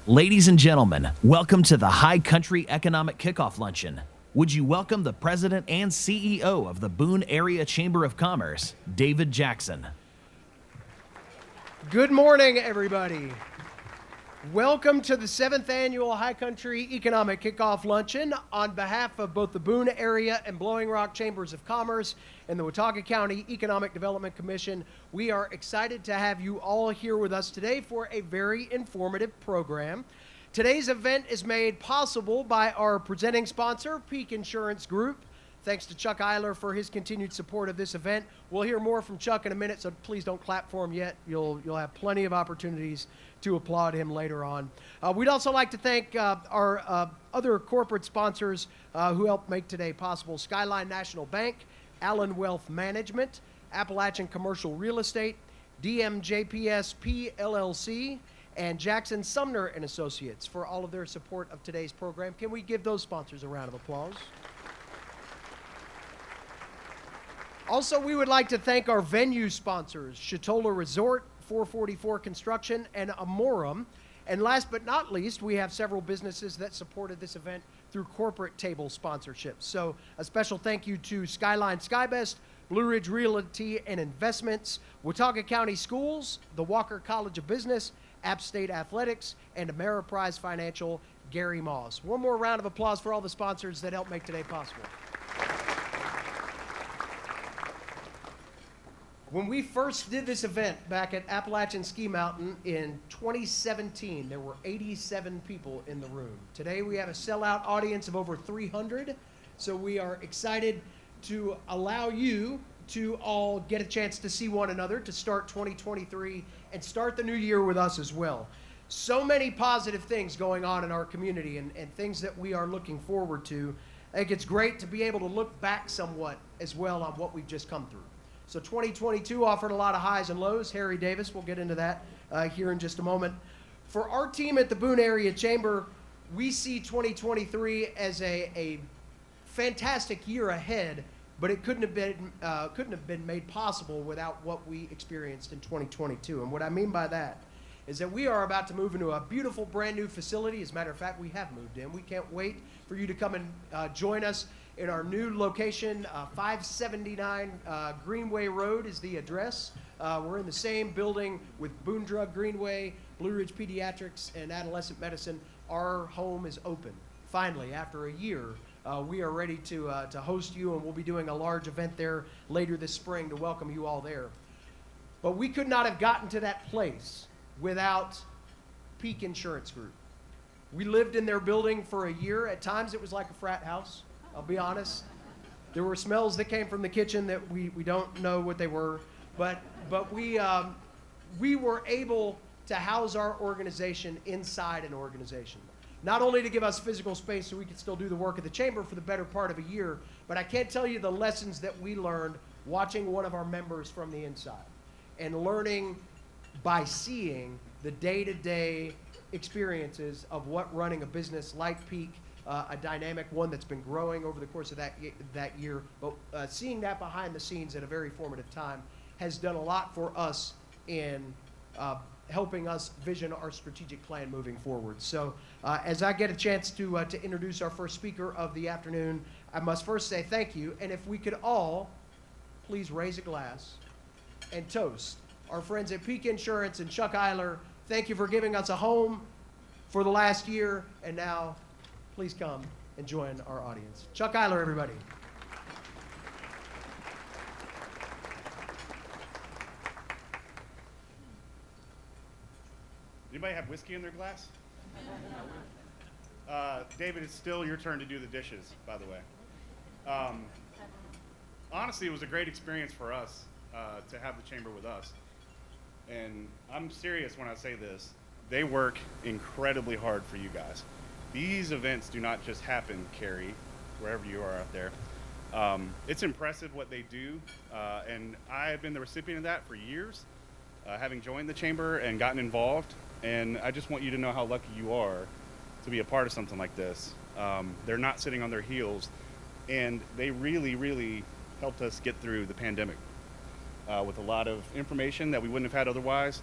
Ladies and gentlemen, welcome to the High Country Economic Kickoff Luncheon. Would you welcome the President and CEO of the Boone Area Chamber of Commerce, David Jackson. Good morning, everybody. Welcome to the 7th Annual High Country Economic Kickoff Luncheon. On behalf of both the Boone Area and Blowing Rock Chambers of Commerce and the Watauga County Economic Development Commission, we are excited to have you all here with us today for a very informative program. Today's event is made possible by our presenting sponsor, Peak Insurance Group. Thanks to Chuck Eiler for his continued support of this event. We'll hear more from Chuck in a minute, so please don't clap for him yet. You'll have plenty of opportunities to applaud him later on. We'd also like to thank our other corporate sponsors who helped make today possible: Skyline National Bank, Allen Wealth Management, Appalachian Commercial Real Estate, DMJPSP LLC, and Jackson Sumner and Associates for all of their support of today's program. Can we give those sponsors a round of applause? Also, we would like to thank our venue sponsors, Chatola Resort, 444 Construction, and Amorum. And last but not least, we have several businesses that supported this event through corporate table sponsorships. So a special thank you to Skyline Skybest, Blue Ridge Realty and Investments, Watauga County Schools, the Walker College of Business, App State Athletics, and Ameriprise Financial, Gary Moss. One more round of applause for all the sponsors that helped make today possible. When we first did this event back at Appalachian Ski Mountain in 2017, there were 87 people in the room. Today we have a sellout audience of over 300, so we are excited to allow you to all get a chance to see one another, to start 2023 and start the new year with us as well. So many positive things going on in our community and things that we are looking forward to. I think it's great to be able to look back somewhat as well on what we've just come through. So 2022 offered a lot of highs and lows. Harry Davis, we'll get into that here in just a moment. For our team at the Boone Area Chamber, we see 2023 as a fantastic year ahead, but it couldn't have been made possible without what we experienced in 2022. And what I mean by that is that we are about to move into a beautiful brand new facility. As a matter of fact, we have moved in. We can't wait for you to come and join us in our new location. 579 Greenway Road is the address. We're in the same building with Boone Drug Greenway, Blue Ridge Pediatrics, and Adolescent Medicine. Our home is open. Finally, after a year, we are ready to host you, and we'll be doing a large event there later this spring to welcome you all there. But we could not have gotten to that place without Peak Insurance Group. We lived in their building for a year. At times, it was like a frat house. I'll be honest. There were smells that came from the kitchen that we don't know what they were, but we were able to house our organization inside an organization. Not only to give us physical space so we could still do the work of the chamber for the better part of a year, but I can't tell you the lessons that we learned watching one of our members from the inside and learning by seeing the day-to-day experiences of what running a business like Peak, a dynamic one that's been growing over the course of that year, but seeing that behind the scenes at a very formative time has done a lot for us in helping us vision our strategic plan moving forward. So as I get a chance to introduce our first speaker of the afternoon, I must first say thank you, and if we could all please raise a glass and toast our friends at Peak Insurance and Chuck Eiler. Thank you for giving us a home for the last year, and now please come and join our audience. Chuck Eiler, everybody. Anybody have whiskey in their glass? David, it's still your turn to do the dishes, by the way. Honestly, it was a great experience for us to have the chamber with us. And I'm serious when I say this. They work incredibly hard for you guys. These events do not just happen, Carrie, wherever you are out there. It's impressive what they do, and I have been the recipient of that for years, having joined the chamber and gotten involved, and I just want you to know how lucky you are to be a part of something like this. They're not sitting on their heels, and they really, really helped us get through the pandemic with a lot of information that we wouldn't have had otherwise.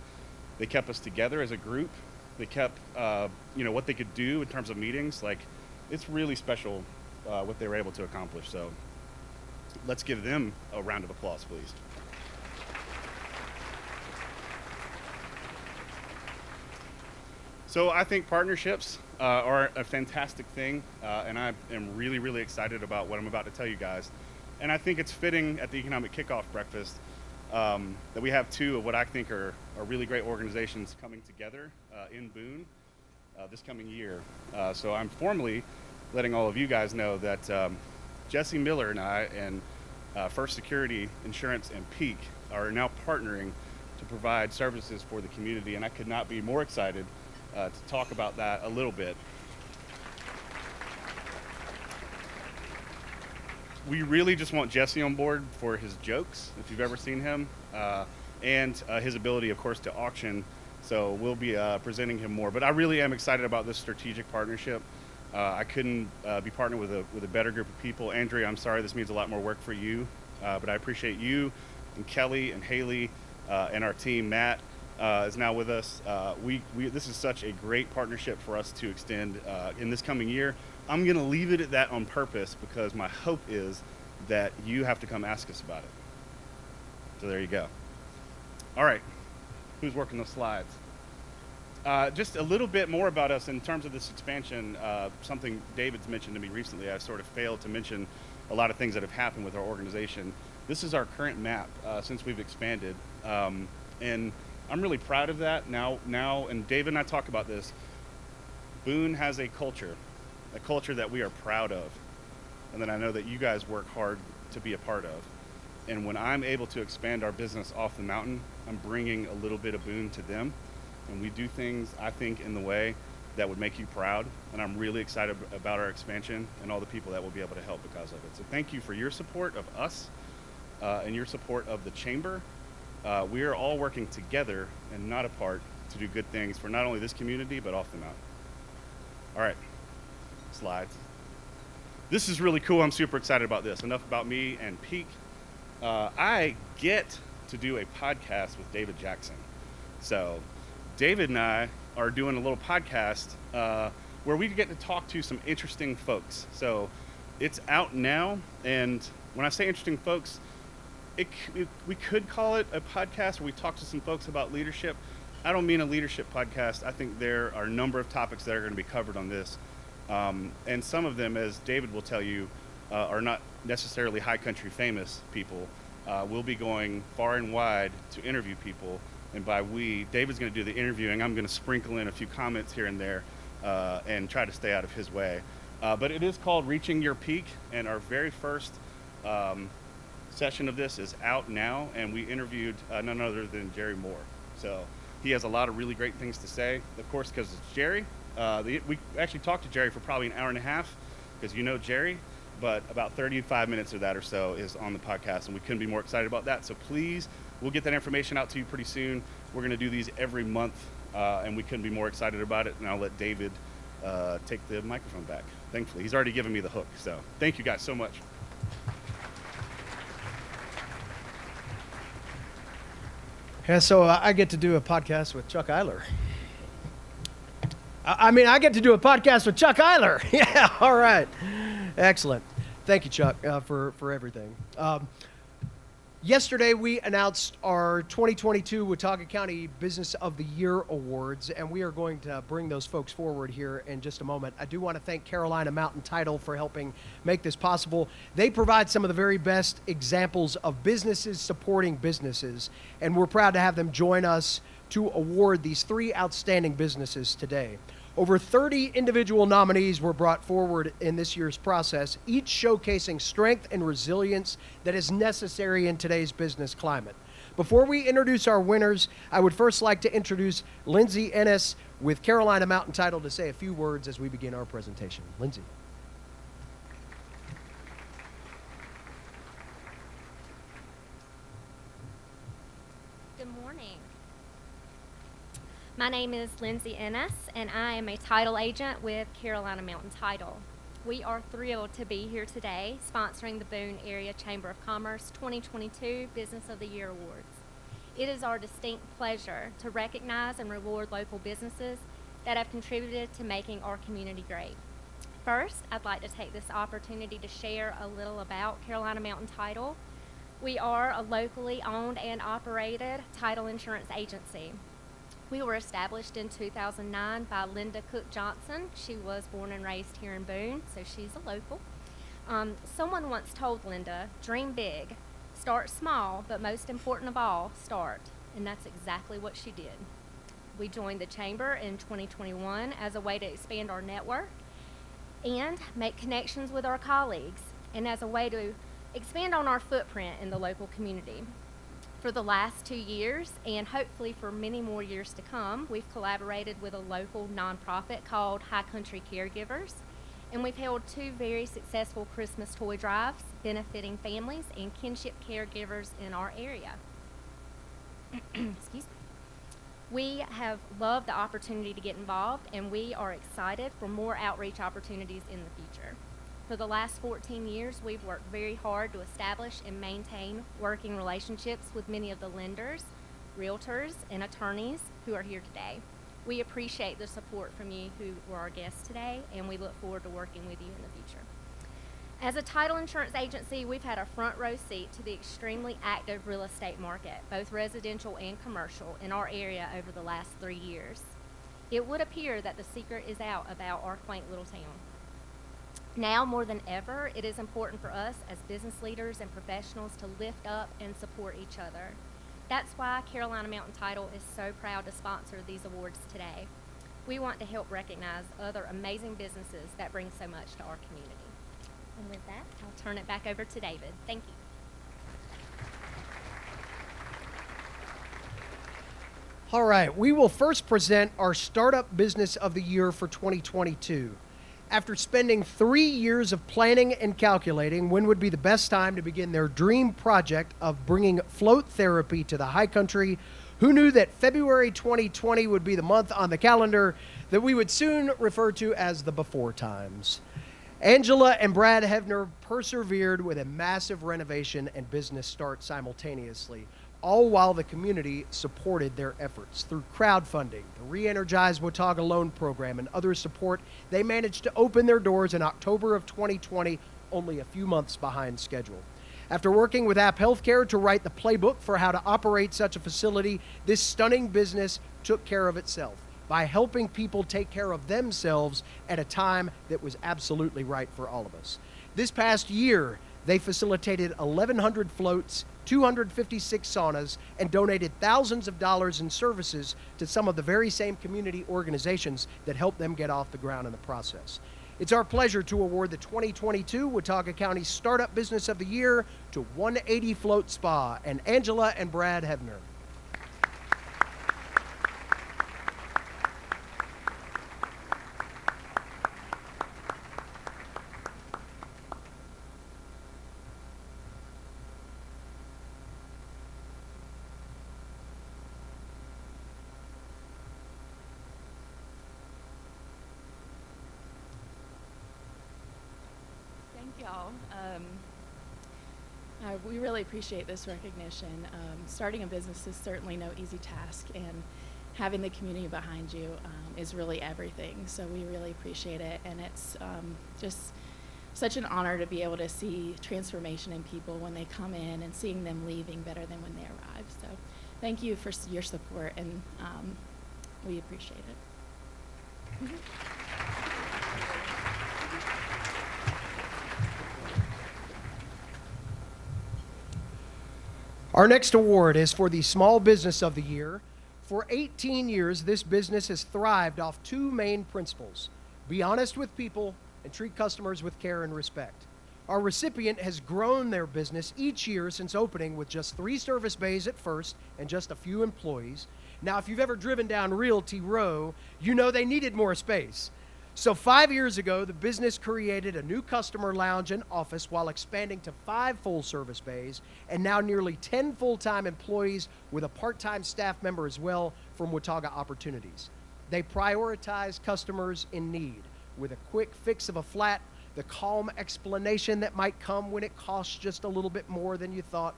They kept us together as a group, They kept, what they could do in terms of meetings. Like, it's really special what they were able to accomplish. So let's give them a round of applause, please. So I think partnerships are a fantastic thing, and I am really, really excited about what I'm about to tell you guys. And I think it's fitting at the Economic Kickoff Breakfast that we have two of what I think are really great organizations coming together in Boone this coming year. So I'm formally letting all of you guys know that Jesse Miller and I and First Security Insurance and Peak are now partnering to provide services for the community, and I could not be more excited to talk about that a little bit. We really just want Jesse on board for his jokes, if you've ever seen him, and his ability, of course, to auction. So we'll be presenting him more. But I really am excited about this strategic partnership. I couldn't be partnered with a better group of people. Andrea, I'm sorry, this means a lot more work for you, but I appreciate you and Kelly and Haley and our team. Matt is now with us. This is such a great partnership for us to extend in this coming year. I'm going to leave it at that on purpose because my hope is that you have to come ask us about it. So there you go. All right, who's working the slides? Just a little bit more about us in terms of this expansion. Something David's mentioned to me recently. I sort of failed to mention a lot of things that have happened with our organization. This is our current map since we've expanded. And I'm really proud of that now, and David and I talk about this. Boone has a culture that we are proud of, and that I know that you guys work hard to be a part of. And when I'm able to expand our business off the mountain, I'm bringing a little bit of Boone to them, and we do things, I think, in the way that would make you proud, and I'm really excited about our expansion and all the people that will be able to help because of it. So thank you for your support of us and your support of the Chamber. We are all working together and not apart to do good things for not only this community, but off the mountain. All right, slides. This is really cool. I'm super excited about this. Enough about me and Peak. I get to do a podcast with David Jackson. So David and I are doing a little podcast where we get to talk to some interesting folks. So it's out now, and when I say interesting folks, we could call it a podcast where we talk to some folks about leadership. I don't mean a leadership podcast. I think there are a number of topics that are going to be covered on this. And some of them, as David will tell you, are not necessarily high country famous people. We'll be going far and wide to interview people. And by we, David's going to do the interviewing. I'm going to sprinkle in a few comments here and there and try to stay out of his way. But it is called Reaching Your Peak, and our very first session of this is out now, and we interviewed none other than Jerry Moore. So he has a lot of really great things to say, of course, because it's Jerry. We actually talked to Jerry for probably an hour and a half, because you know Jerry, but about 35 minutes of that or so is on the podcast, and we couldn't be more excited about that. So please, we'll get that information out to you pretty soon. We're going to do these every month, and we couldn't be more excited about it. And I'll let David take the microphone back. Thankfully, he's already given me the hook. So thank you guys so much. Yeah, so I get to do a podcast with Chuck Eiler. I get to do a podcast with Chuck Eiler. Yeah, all right. Excellent. Thank you, Chuck, for everything. Yesterday, we announced our 2022 Watauga County Business of the Year Awards, and we are going to bring those folks forward here in just a moment. I do want to thank Carolina Mountain Title for helping make this possible. They provide some of the very best examples of businesses supporting businesses, and we're proud to have them join us to award these 3 outstanding businesses today. Over 30 individual nominees were brought forward in this year's process, each showcasing strength and resilience that is necessary in today's business climate. Before we introduce our winners, I would first like to introduce Lindsay Ennis with Carolina Mountain Title to say a few words as we begin our presentation. Lindsay. Good morning. My name is Lindsay Ennis, and I am a title agent with Carolina Mountain Title. We are thrilled to be here today sponsoring the Boone Area Chamber of Commerce 2022 Business of the Year Awards. It is our distinct pleasure to recognize and reward local businesses that have contributed to making our community great. First, I'd like to take this opportunity to share a little about Carolina Mountain Title. We are a locally owned and operated title insurance agency. We were established in 2009 by Linda Cook Johnson. She was born and raised here in Boone, so she's a local. Someone once told Linda, dream big, start small, but most important of all, start. And that's exactly what she did. We joined the Chamber in 2021 as a way to expand our network and make connections with our colleagues, and as a way to expand on our footprint in the local community. For the last 2 years, and hopefully for many more years to come, we've collaborated with a local nonprofit called High Country Caregivers, and we've held 2 very successful Christmas toy drives benefiting families and kinship caregivers in our area. Excuse me. We have loved the opportunity to get involved, and we are excited for more outreach opportunities in the future. For the last 14 years, we've worked very hard to establish and maintain working relationships with many of the lenders, realtors, and attorneys who are here today. We appreciate the support from you who were our guests today, and we look forward to working with you in the future. As a title insurance agency, we've had a front row seat to the extremely active real estate market, both residential and commercial, in our area over the last 3 years. It would appear that the secret is out about our quaint little town. Now more than ever, it is important for us as business leaders and professionals to lift up and support each other. That's why Carolina Mountain Title is so proud to sponsor these awards today. We want to help recognize other amazing businesses that bring so much to our community. And with that, I'll turn it back over to David. Thank you. All right, we will first present our Startup Business of the Year for 2022. After spending 3 years of planning and calculating when would be the best time to begin their dream project of bringing float therapy to the high country, who knew that February 2020 would be the month on the calendar that we would soon refer to as the before times? Angela and Brad Hevner persevered with a massive renovation and business start simultaneously, all while the community supported their efforts. Through crowdfunding, the Re-Energize Watauga Loan Program, and other support, they managed to open their doors in October of 2020, only a few months behind schedule. After working with App Healthcare to write the playbook for how to operate such a facility, this stunning business took care of itself by helping people take care of themselves at a time that was absolutely right for all of us. This past year, they facilitated 1,100 floats, 256 saunas, and donated thousands of dollars in services to some of the very same community organizations that helped them get off the ground in the process. It's our pleasure to award the 2022 Watauga County Startup Business of the Year to 180 Float Spa and Angela and Brad Hevner. Y'all. We really appreciate this recognition. Starting a business is certainly no easy task, and having the community behind you is really everything. So we really appreciate it, and it's just such an honor to be able to see transformation in people when they come in and seeing them leaving better than when they arrive. So thank you for your support, and we appreciate it. Our next award is for the Small Business of the Year. For 18 years, this business has thrived off 2 main principles: be honest with people and treat customers with care and respect. Our recipient has grown their business each year since opening with just 3 service bays at first and just a few employees. Now, if you've ever driven down Realty Row, you know they needed more space. So 5 years ago, the business created a new customer lounge and office while expanding to 5 full-service bays, and now nearly 10 full-time employees with a part-time staff member as well from Watauga Opportunities. They prioritize customers in need with a quick fix of a flat, the calm explanation that might come when it costs just a little bit more than you thought,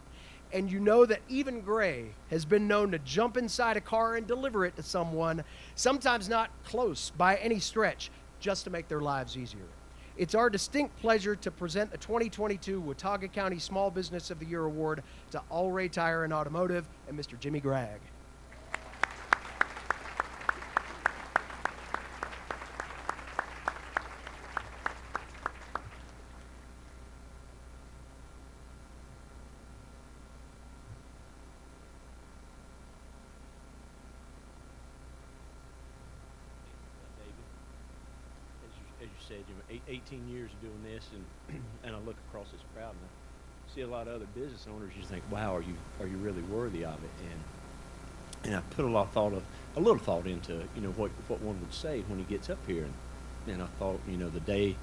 and you know that even Gray has been known to jump inside a car and deliver it to someone, sometimes not close by any stretch, just to make their lives easier. It's our distinct pleasure to present the 2022 Watauga County Small Business of the Year Award to All Ray Tire and Automotive and Mr. Jimmy Gregg. As you said, 18 years of doing this, and I look across this crowd and I see a lot of other business owners. You think, wow, are you really worthy of it? And I put a little thought into what one would say when he gets up here, and I thought, the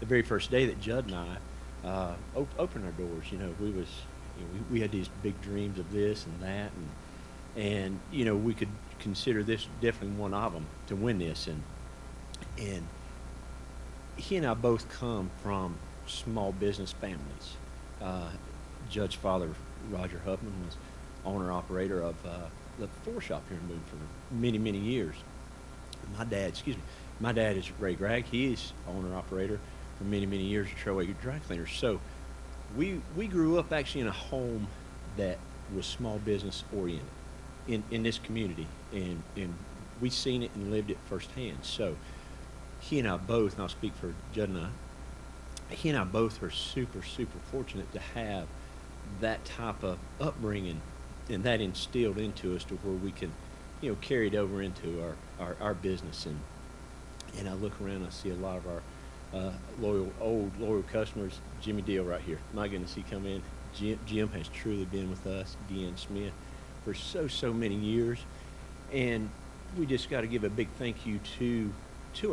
very first day that Judd and I opened our doors, we had these big dreams of this and that, and we could consider this definitely one of them to win this, and he and I both come from small business families. Judd's father, Roger Huffman, was owner-operator of the Ford shop here in Boone for many, many years. My dad is Ray Gregg. He is owner-operator for many, many years at Trailway Dry Cleaners. So we grew up actually in a home that was small business oriented in this community, and we seen it and lived it firsthand. So he and I both, and I'll speak for Judd and he and I both are super, super fortunate to have that type of upbringing and that instilled into us to where we can, carry it over into our business. And I look around, I see a lot of our loyal customers. Jimmy Deal right here. My goodness, he come in. Jim has truly been with us, Deanne Smith, for so many years. And we just got to give a big thank you to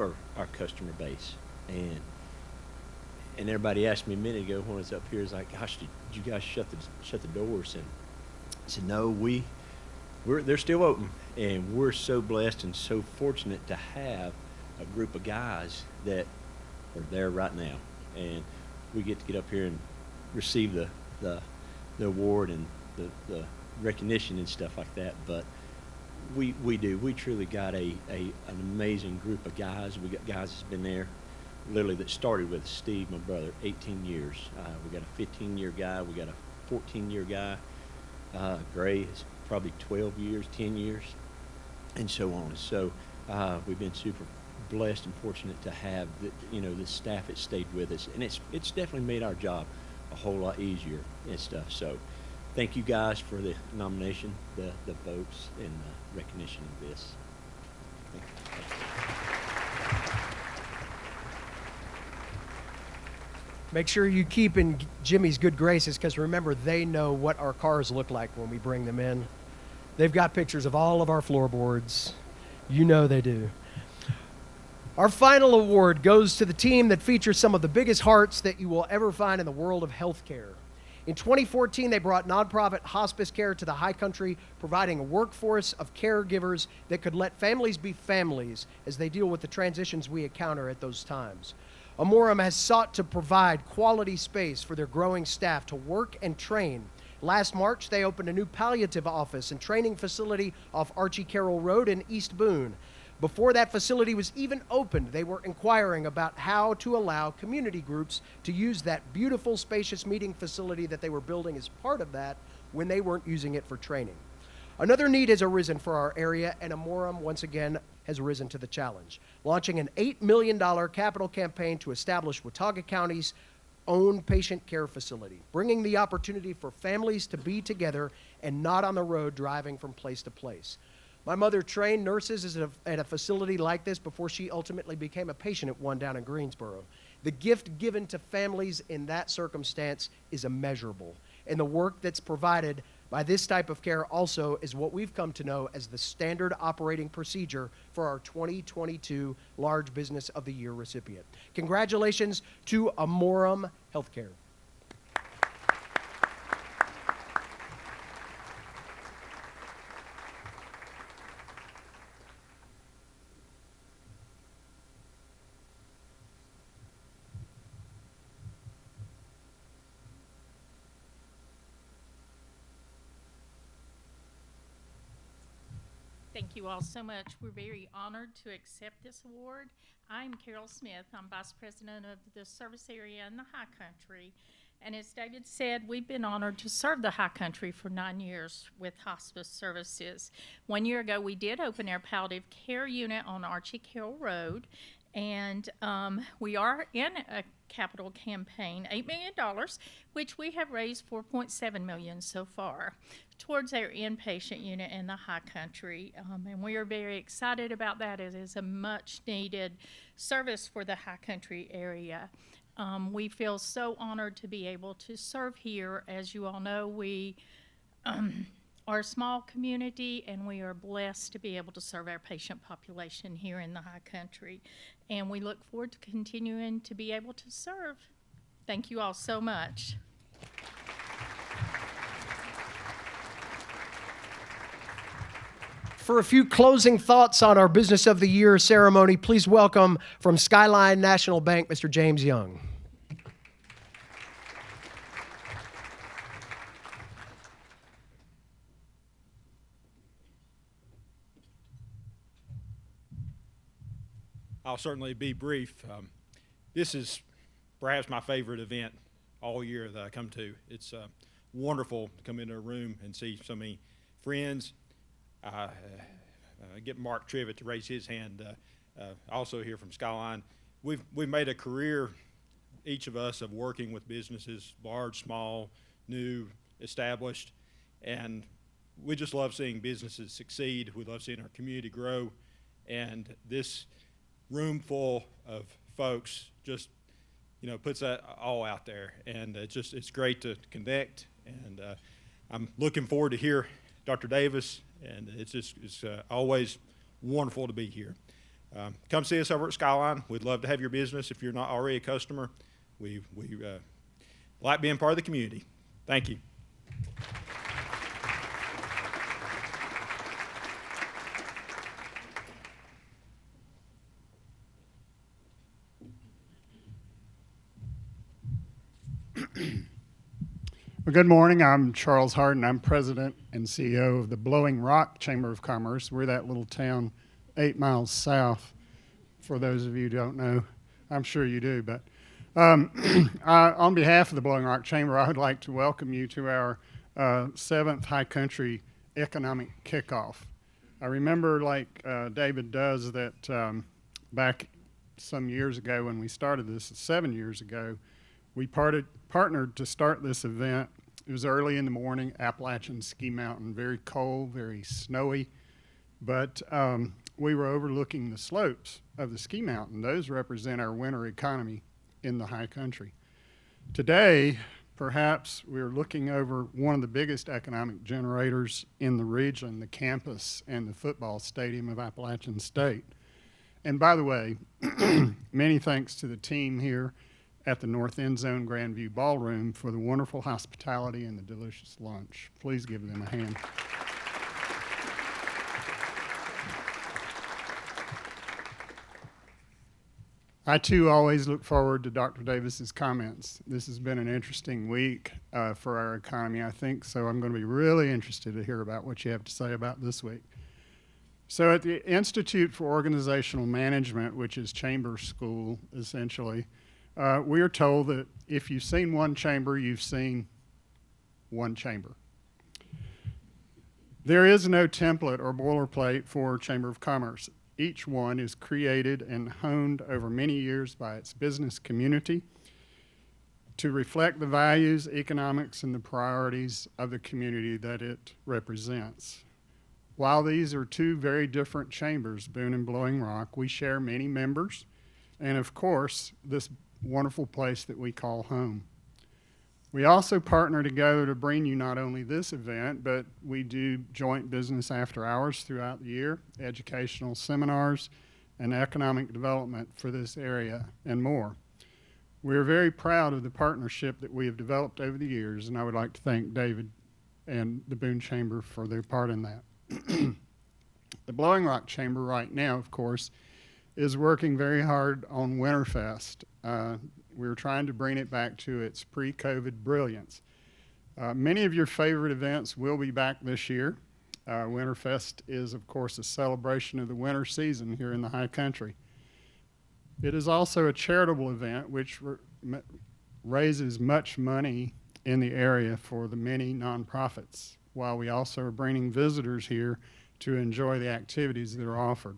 our customer base. And everybody asked me a minute ago when I was up here, is like, gosh, did you guys shut the doors? And I said, no, they're still open, and we're so blessed and so fortunate to have a group of guys that are there right now, and we get to get up here and receive the award and the recognition and stuff like that. But we truly got an amazing group of guys. We got guys that's been there literally that started with Steve, my brother, 18 years. We got a 15-year guy. We got a 14-year guy. Gray is probably 12 years, 10 years, and so on. So we've been super blessed and fortunate to have the staff that stayed with us, and it's definitely made our job a whole lot easier and stuff. So thank you guys for the nomination, the votes, and the recognition of this. Thank you. Make sure you keep in Jimmy's good graces, because remember, they know what our cars look like when we bring them in. They've got pictures of all of our floorboards. You know they do. Our final award goes to the team that features some of the biggest hearts that you will ever find in the world of healthcare. In 2014, they brought nonprofit hospice care to the high country, providing a workforce of caregivers that could let families be families as they deal with the transitions we encounter at those times. Amorum has sought to provide quality space for their growing staff to work and train. Last March, they opened a new palliative office and training facility off Archie Carroll Road in East Boone. Before that facility was even opened, they were inquiring about how to allow community groups to use that beautiful, spacious meeting facility that they were building as part of that when they weren't using it for training. Another need has arisen for our area, and Amorum once again has risen to the challenge, launching an $8 million capital campaign to establish Watauga County's own patient care facility, bringing the opportunity for families to be together and not on the road driving from place to place. My mother trained nurses at a facility like this before she ultimately became a patient at one down in Greensboro. The gift given to families in that circumstance is immeasurable, and the work that's provided by this type of care also is what we've come to know as the standard operating procedure for our 2022 Large Business of the Year recipient. Congratulations to Amorum Healthcare. Thank you all so much. We're very honored to accept this award. I'm Carol Smith. I'm Vice President of the Service Area in the High Country. And as David said, we've been honored to serve the High Country for 9 years with hospice services. 1 year ago, we did open our palliative care unit on Archie Carroll Road. And we are in a capital campaign, $8 million, which we have raised $4.7 million so far towards our inpatient unit in the High Country. And we are very excited about that. It is a much needed service for the High Country area. We feel so honored to be able to serve here. As you all know, we are a small community, and we are blessed to be able to serve our patient population here in the High Country. And we look forward to continuing to be able to serve. Thank you all so much. For a few closing thoughts on our Business of the Year ceremony, please welcome from Skyline National Bank, Mr. James Young. I'll certainly be brief. This is perhaps my favorite event all year that I come to. It's wonderful to come into a room and see so many friends. Get Mark Trivet to raise his hand, also here from Skyline. We've made a career, each of us, of working with businesses, large, small, new, established, and we just love seeing businesses succeed. We love seeing our community grow, and this room full of folks just, puts that all out there, and it's great to connect, and I'm looking forward to hear Dr. Davis, and it's always wonderful to be here. Come see us over at Skyline. We'd love to have your business if you're not already a customer. We like being part of the community. Thank you. Well, good morning. I'm Charles Harden. I'm President and CEO of the Blowing Rock Chamber of Commerce. We're that little town 8 miles south. For those of you who don't know, I'm sure you do. But on behalf of the Blowing Rock Chamber, I would like to welcome you to our 7th High Country Economic Kickoff. I remember, like David does, that back some years ago when we started this, 7 years ago, we partnered to start this event. It was early in the morning, Appalachian Ski Mountain, very cold, very snowy, but we were overlooking the slopes of the ski mountain. Those represent our winter economy in the High Country. Today, perhaps we're looking over one of the biggest economic generators in the region, the campus and the football stadium of Appalachian State. And by the way, many thanks to the team here at the North End Zone Grandview Ballroom for the wonderful hospitality and the delicious lunch. Please give them a hand. I too always look forward to Dr. Davis's comments. This has been an interesting week for our economy, I think, so I'm going to be really interested to hear about what you have to say about this week. So at the Institute for Organizational Management, which is chamber school essentially, we are told that if you've seen one chamber, you've seen one chamber. There is no template or boilerplate for Chamber of Commerce. Each one is created and honed over many years by its business community to reflect the values, economics, and the priorities of the community that it represents. While these are two very different chambers, Boone and Blowing Rock, we share many members, and of course, this wonderful place that we call home. We also partner together to bring you not only this event, but we do joint business after hours throughout the year, educational seminars, and economic development for this area, and more. We're very proud of the partnership that we have developed over the years, and I would like to thank David and the Boone Chamber for their part in that. The Blowing Rock Chamber right now, of course, is working very hard on Winterfest. We're trying to bring it back to its pre-COVID brilliance. Many of your favorite events will be back this year. Winterfest is, of course, a celebration of the winter season here in the High Country. It is also a charitable event which raises much money in the area for the many nonprofits, while we also are bringing visitors here to enjoy the activities that are offered.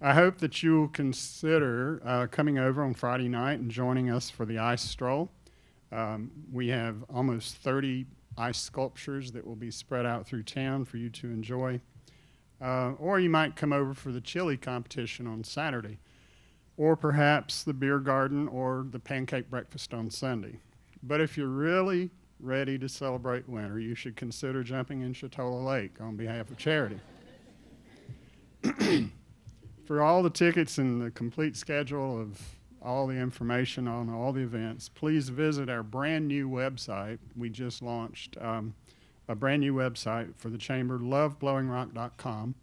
I hope that you will consider coming over on Friday night and joining us for the ice stroll. We have almost 30 ice sculptures that will be spread out through town for you to enjoy. Or you might come over for the chili competition on Saturday, or perhaps the beer garden or the pancake breakfast on Sunday. But if you're really ready to celebrate winter, you should consider jumping in Chatola Lake on behalf of charity. For all the tickets and the complete schedule of all the information on all the events, please visit our brand new website. We just launched a brand new website for the Chamber, loveblowingrock.com,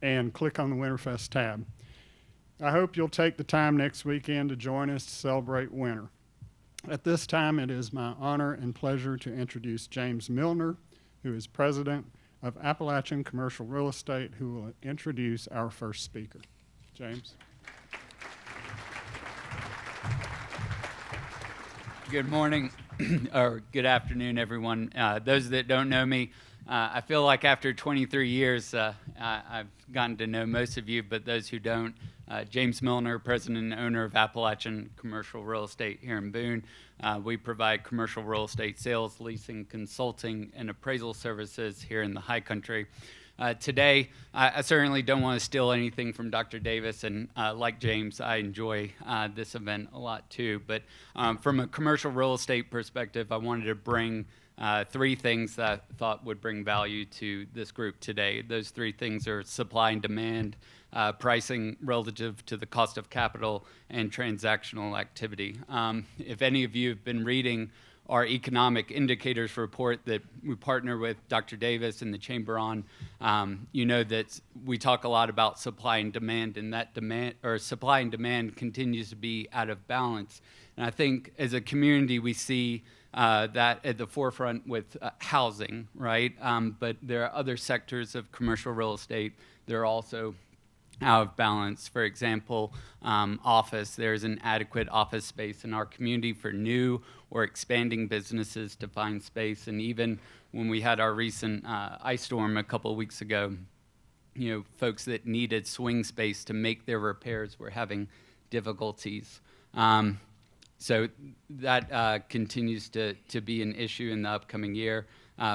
and click on the Winterfest tab. I hope you'll take the time next weekend to join us to celebrate winter. At this time, it is my honor and pleasure to introduce James Milner, who is president of Appalachian Commercial Real Estate, who will introduce our first speaker. James. Good morning, or good afternoon, everyone. Those that don't know me, I feel like after 23 years, I've gotten to know most of you, but those who don't, James Milner, president and owner of Appalachian Commercial Real Estate here in Boone. We provide commercial real estate sales, leasing, consulting, and appraisal services here in the High Country. Today, I certainly don't want to steal anything from Dr. Davis, and like James, I enjoy this event a lot too. But from a commercial real estate perspective, I wanted to bring three things that I thought would bring value to this group today. Those three things are supply and demand, pricing relative to the cost of capital, and transactional activity. If any of you have been reading our economic indicators report that we partner with Dr. Davis and the Chamber on, you know that we talk a lot about supply and demand, and that supply and demand continues to be out of balance. And I think as a community, we see that at the forefront with housing, right? But there are other sectors of commercial real estate that are also out of balance. For example, office. There's an adequate office space in our community for new or expanding businesses to find space. And even when we had our recent ice storm a couple of weeks ago, you know, folks that needed swing space to make their repairs were having difficulties. So that continues to be an issue in the upcoming year.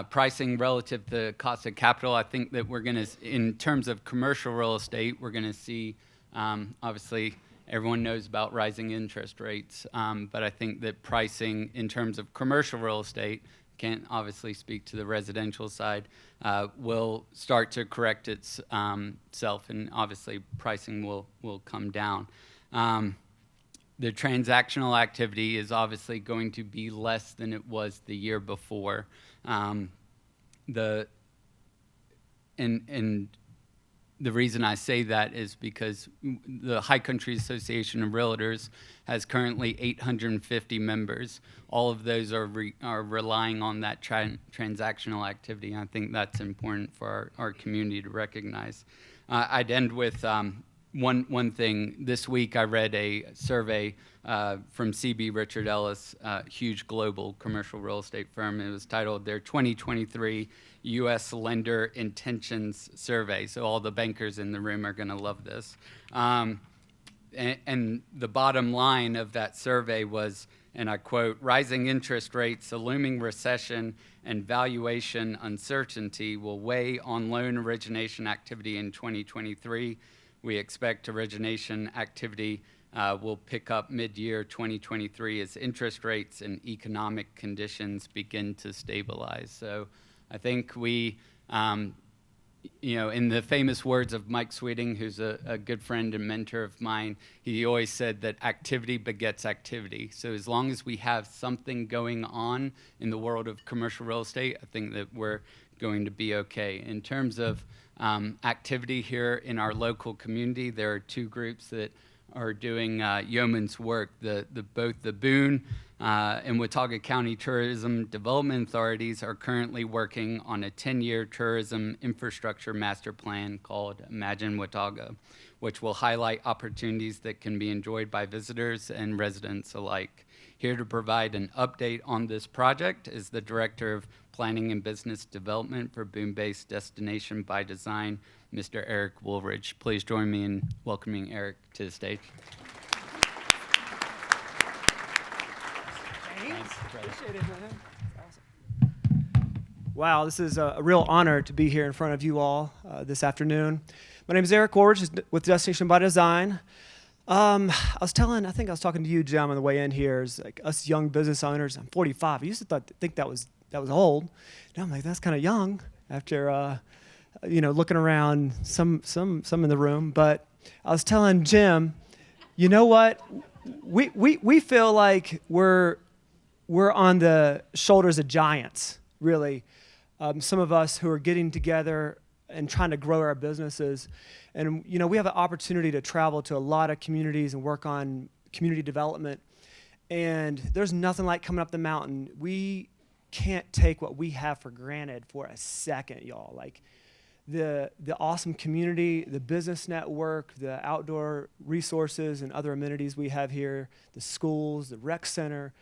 Pricing relative to cost of capital, I think that we're going to, in terms of commercial real estate, we're going to see, obviously, everyone knows about rising interest rates, but I think that pricing in terms of commercial real estate, can't obviously speak to the residential side, will start to correct itself, and obviously pricing will come down. The transactional activity is obviously going to be less than it was the year before. The reason I say that is because the High Country Association of Realtors has currently 850 members. All of those are relying on that transactional activity. And I think that's important for our community to recognize. I'd end with one thing. This week I read a survey from CB Richard Ellis, a huge global commercial real estate firm. It was titled their 2023 U.S. Lender Intentions Survey. So all the bankers in the room are going to love this. And the bottom line of that survey was, and I quote, "Rising interest rates, a looming recession, and valuation uncertainty will weigh on loan origination activity in 2023. We expect origination activity will pick up mid-year 2023 as interest rates and economic conditions begin to stabilize." So I think we, in the famous words of Mike Sweeting, who's a good friend and mentor of mine, he always said that activity begets activity. So as long as we have something going on in the world of commercial real estate, I think that we're going to be okay. In terms of activity here in our local community, there are two groups that are doing yeoman's work. Both the Boone and Watauga County Tourism Development Authorities are currently working on a 10-year tourism infrastructure master plan called Imagine Watauga, which will highlight opportunities that can be enjoyed by visitors and residents alike. Here to provide an update on this project is the Director of Planning and Business Development for Boone-based Destination by Design, Mr. Eric Woolridge. Please join me in welcoming Eric to the stage. Thanks. Appreciate it, man. That's awesome. Wow, this is a real honor to be here in front of you all this afternoon. My name is Eric Woolridge with Destination by Design. I think I was talking to you, Jim, on the way in here. Is like us young business owners. I'm 45. I used to think that was old. Now I'm like, that's kind of young after looking around some in the room. But I was telling Jim, you know what? We feel like we're on the shoulders of giants, really. Some of us who are getting together and trying to grow our businesses. And, we have an opportunity to travel to a lot of communities and work on community development. And there's nothing like coming up the mountain. We can't take what we have for granted for a second, y'all. Like the awesome community, the business network, the outdoor resources and other amenities we have here, the schools, the rec center.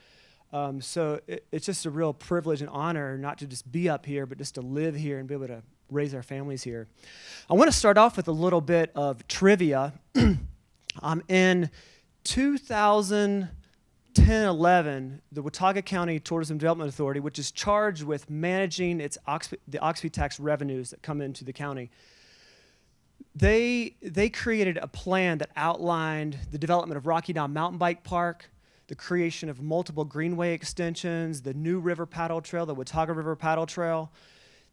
So it's just a real privilege and honor not to just be up here, but just to live here and be able to raise our families here. I want to start off with a little bit of trivia. In 2010-11, the Watauga County Tourism Development Authority, which is charged with managing the Oxford tax revenues that come into the county, they created a plan that outlined the development of Rocky Down Mountain Bike Park, the creation of multiple greenway extensions, the new river paddle trail, the Watauga River Paddle Trail.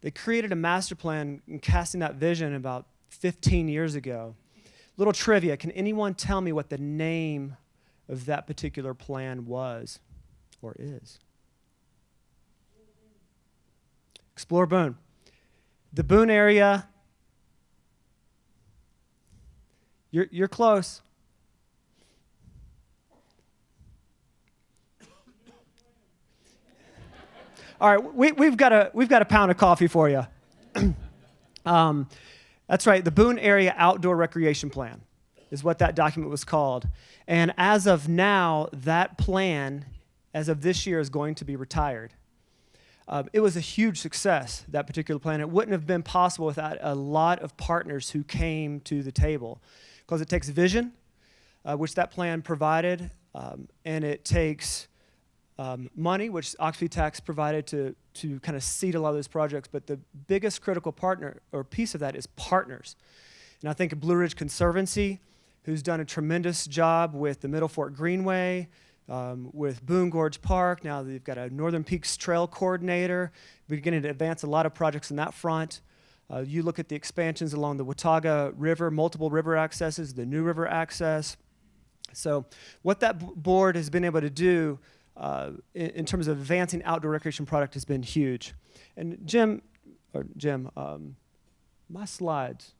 They created a master plan and casting that vision about 15 years ago. Little trivia, can anyone tell me what the name of that particular plan was or is? Explore Boone. The Boone area, you're close. All right, we've got a pound of coffee for you. That's right, the Boone Area Outdoor Recreation Plan is what that document was called. And as of now, that plan, as of this year, is going to be retired. It was a huge success, that particular plan. It wouldn't have been possible without a lot of partners who came to the table, because it takes vision, which that plan provided, and it takes money, which Oxford Tax provided to kind of seed a lot of those projects. But the biggest critical partner or piece of that is partners. And I think of Blue Ridge Conservancy, who's done a tremendous job with the Middle Fork Greenway, with Boone Gorge Park. Now they've got a Northern Peaks Trail Coordinator, beginning to advance a lot of projects in that front. You look at the expansions along the Watauga River, multiple river accesses, the new river access. So what that board has been able to do in terms of advancing outdoor recreation product has been huge. And Jim, my slides,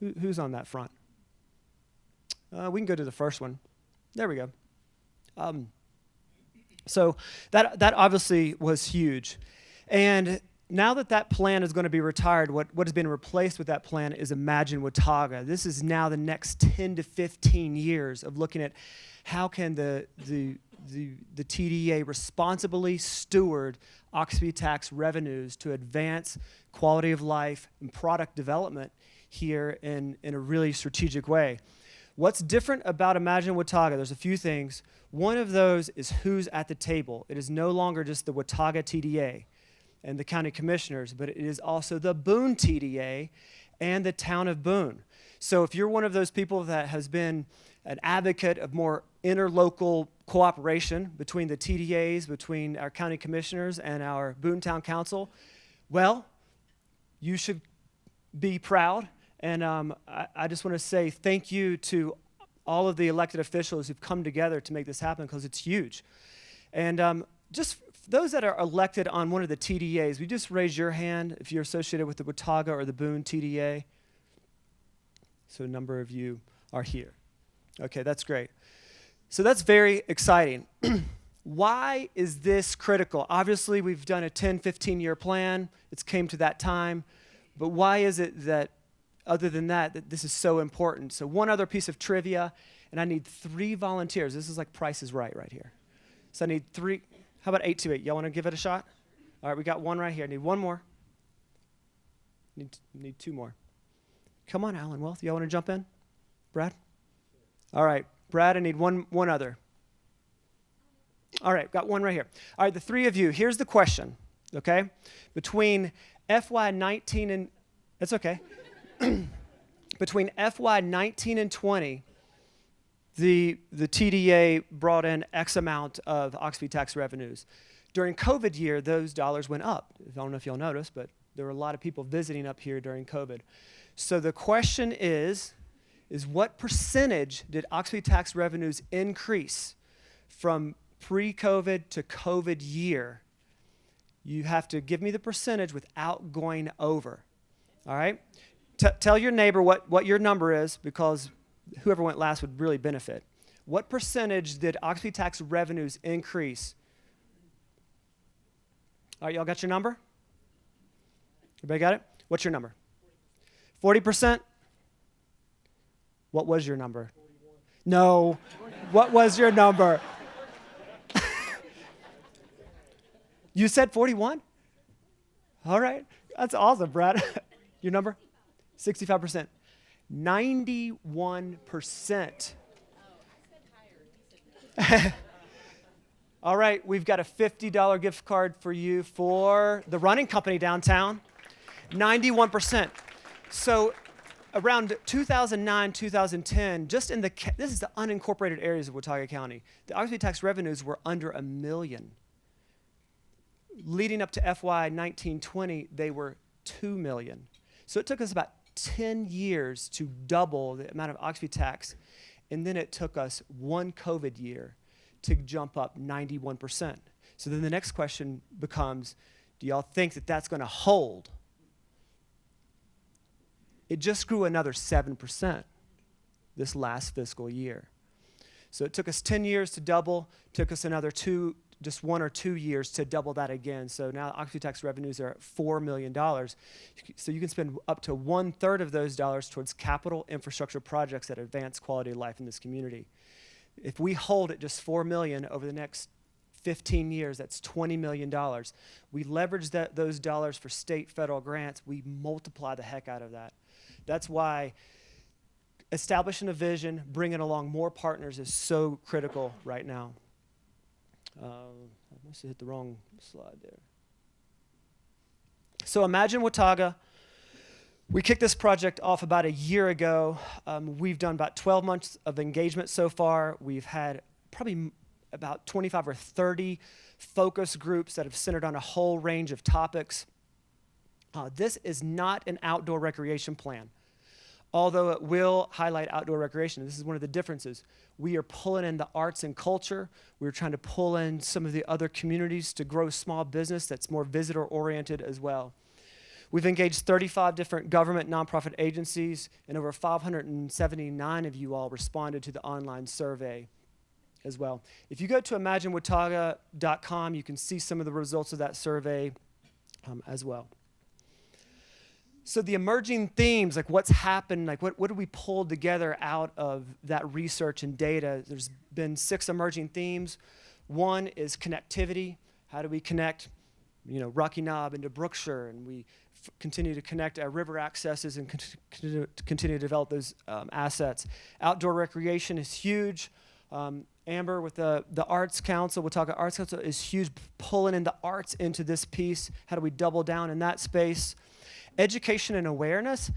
who's on that front? We can go to the first one. There we go. So that obviously was huge. And now that plan is going to be retired, what has been replaced with that plan is Imagine Watauga. This is now the next 10 to 15 years of looking at how can the TDA responsibly steward Oxford tax revenues to advance quality of life and product development here in a really strategic way. What's different about Imagine Watauga? There's a few things. One of those is who's at the table. It is no longer just the Watauga TDA and the county commissioners, but it is also the Boone TDA and the town of Boone. So if you're one of those people that has been an advocate of more interlocal cooperation between the TDAs, between our county commissioners and our Boone Town Council, well, you should be proud. And I just want to say thank you to all of the elected officials who've come together to make this happen, because it's huge. And just those that are elected on one of the TDAs, will you just raise your hand if you're associated with the Watauga or the Boone TDA? So a number of you are here. Okay, that's great. So that's very exciting. Why is this critical? Obviously, we've done a 10, 15-year plan. It's came to that time. But why is it that, other than that, that this is so important? So one other piece of trivia, and I need 3 volunteers. This is like Price is Right here. So I need 3. How about 828? Y'all want to give it a shot? All right, we got 1 right here. I need 1 more. Need 2 more. Come on, Alan Wealth. Y'all want to jump in? Brad? All right, Brad, I need one other. All right, got 1 right here. All right, the 3 of you, here's the question, okay? Between FY19 and, that's okay. Between FY19 and 20, the TDA brought in X amount of Oxby tax revenues. During COVID year, those dollars went up. I don't know if you'll notice, but there were a lot of people visiting up here during COVID. So the question is what percentage did Oxby tax revenues increase from pre-COVID to COVID year? You have to give me the percentage without going over, all right? Tell your neighbor what your number is, because whoever went last would really benefit. What percentage did Oxby tax revenues increase? All right, y'all got your number? Everybody got it? What's your number? 40%? What was your number? 41. No. What was your number? You said 41? All right. That's awesome, Brad. Your number? 65%. 91%. All right, we've got a $50 gift card for you for the running company downtown. 91%. So around 2009, 2010, just in this is the unincorporated areas of Watauga County, the Oxby tax revenues were under $1 million. Leading up to FY 1920, they were $2 million. So it took us about 10 years to double the amount of Oxby tax, and then it took us 1 COVID year to jump up 91%. So then the next question becomes, do y'all think that that's going to hold? It just grew another 7% this last fiscal year. So it took us 10 years to double, took us another 1 or 2 years to double that again. So now Oxby tax revenues are at $4 million. So you can spend up to 1/3 of those dollars towards capital infrastructure projects that advance quality of life in this community. If we hold at just $4 million over the next 15 years, that's $20 million. We leverage those dollars for state, federal grants. We multiply the heck out of that. That's why establishing a vision, bringing along more partners is so critical right now. I must have hit the wrong slide there. So imagine Watauga. We kicked this project off about a year ago. We've done about 12 months of engagement so far. We've had probably about 25 or 30 focus groups that have centered on a whole range of topics. This is not an outdoor recreation plan, although it will highlight outdoor recreation. This is one of the differences. We are pulling in the arts and culture. We're trying to pull in some of the other communities to grow small business that's more visitor-oriented as well. We've engaged 35 different government nonprofit agencies, and over 579 of you all responded to the online survey as well. If you go to imaginewatauga.com, you can see some of the results of that survey as well. So the emerging themes, like what's happened, like what did we pull together out of that research and data? There's been 6 emerging themes. One is connectivity. How do we connect, Rocky Knob into Brookshire, and we continue to connect our river accesses and continue to develop those assets. Outdoor recreation is huge. Amber with the Arts Council, Watauga Arts Council, is huge, pulling in the arts into this piece. How do we double down in that space? Education and awareness.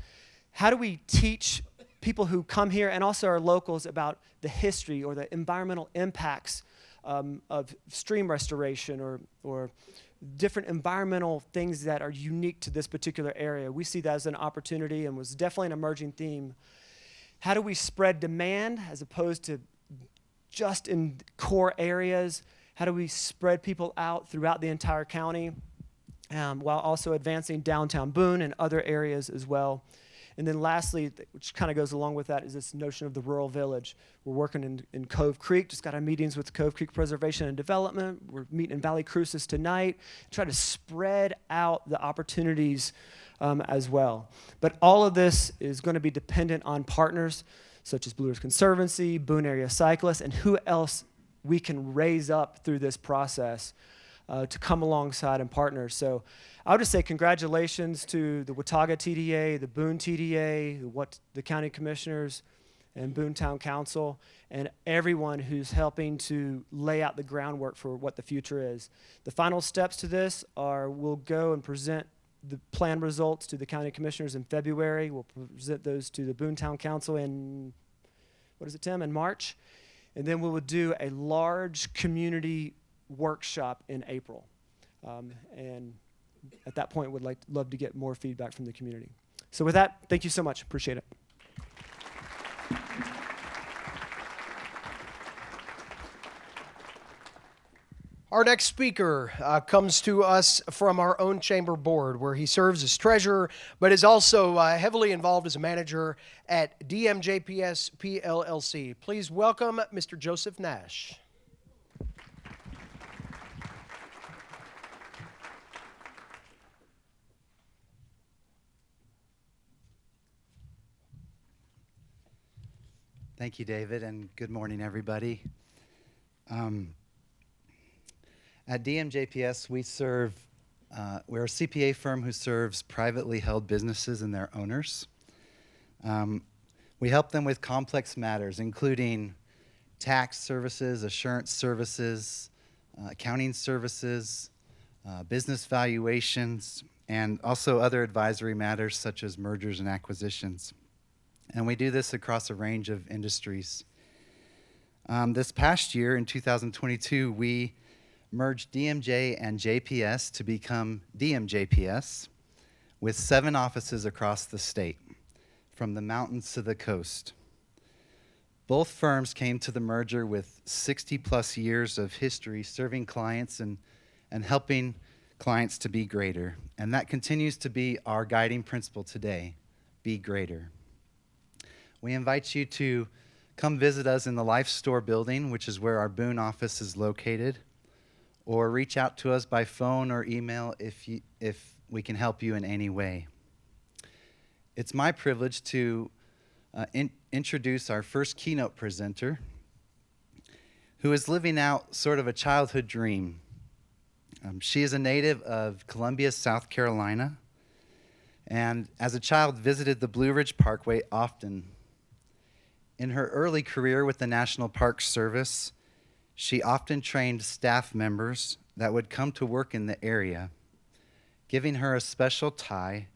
How do we teach people who come here and also our locals about the history or the environmental impacts of stream restoration or different environmental things that are unique to this particular area? We see that as an opportunity and was definitely an emerging theme. How do we spread demand as opposed to just in core areas? How do we spread people out throughout the entire county while also advancing downtown Boone and other areas as well? And then lastly, which kind of goes along with that, is this notion of the rural village. We're working in Cove Creek, just got our meetings with Cove Creek Preservation and Development. We're meeting in Valley Cruces tonight, try to spread out the opportunities as well. But all of this is going to be dependent on partners such as Blue Ridge Conservancy, Boone Area Cyclists, and who else we can raise up through this process to come alongside and partner. So I would just say congratulations to the Watauga TDA, the Boone TDA, the county commissioners, and Boone Town Council, and everyone who's helping to lay out the groundwork for what the future is. The final steps to this are we'll go and present the plan results to the county commissioners in February. We'll present those to the Boone Town Council in, Tim, in March. And then we will do a large community workshop in April. And at that point, would love to get more feedback from the community. So with that, thank you so much. Appreciate it. Our next speaker comes to us from our own chamber board, where he serves as treasurer, but is also heavily involved as a manager at DMJPS PLLC. Please welcome Mr. Joseph Nash. Thank you, David, and good morning, everybody. At DMJPS, we're a CPA firm who serves privately held businesses and their owners. We help them with complex matters, including tax services, assurance services, accounting services, business valuations, and also other advisory matters such as mergers and acquisitions. And we do this across a range of industries. This past year, in 2022, we merged DMJ and JPS to become DMJPS with 7 offices across the state, from the mountains to the coast. Both firms came to the merger with 60-plus years of history serving clients and helping clients to be greater. And that continues to be our guiding principle today, be greater. We invite you to come visit us in the Life Store building, which is where our Boone office is located, or reach out to us by phone or email if we can help you in any way. It's my privilege to introduce our first keynote presenter, who is living out sort of a childhood dream. She is a native of Columbia, South Carolina, and as a child visited the Blue Ridge Parkway often. In her early career with the National Park Service, she often trained staff members that would come to work in the area, giving her a special tie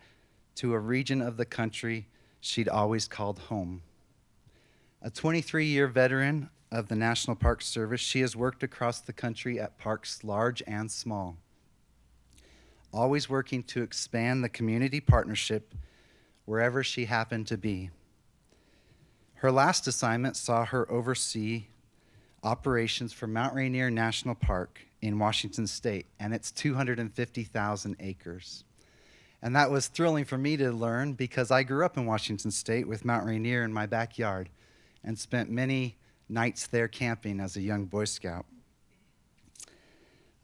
to a region of the country she'd always called home. A 23-year veteran of the National Park Service, she has worked across the country at parks large and small, always working to expand the community partnership wherever she happened to be. Her last assignment saw her oversee operations for Mount Rainier National Park in Washington State, and it's 250,000 acres. And that was thrilling for me to learn because I grew up in Washington State with Mount Rainier in my backyard and spent many nights there camping as a young Boy Scout.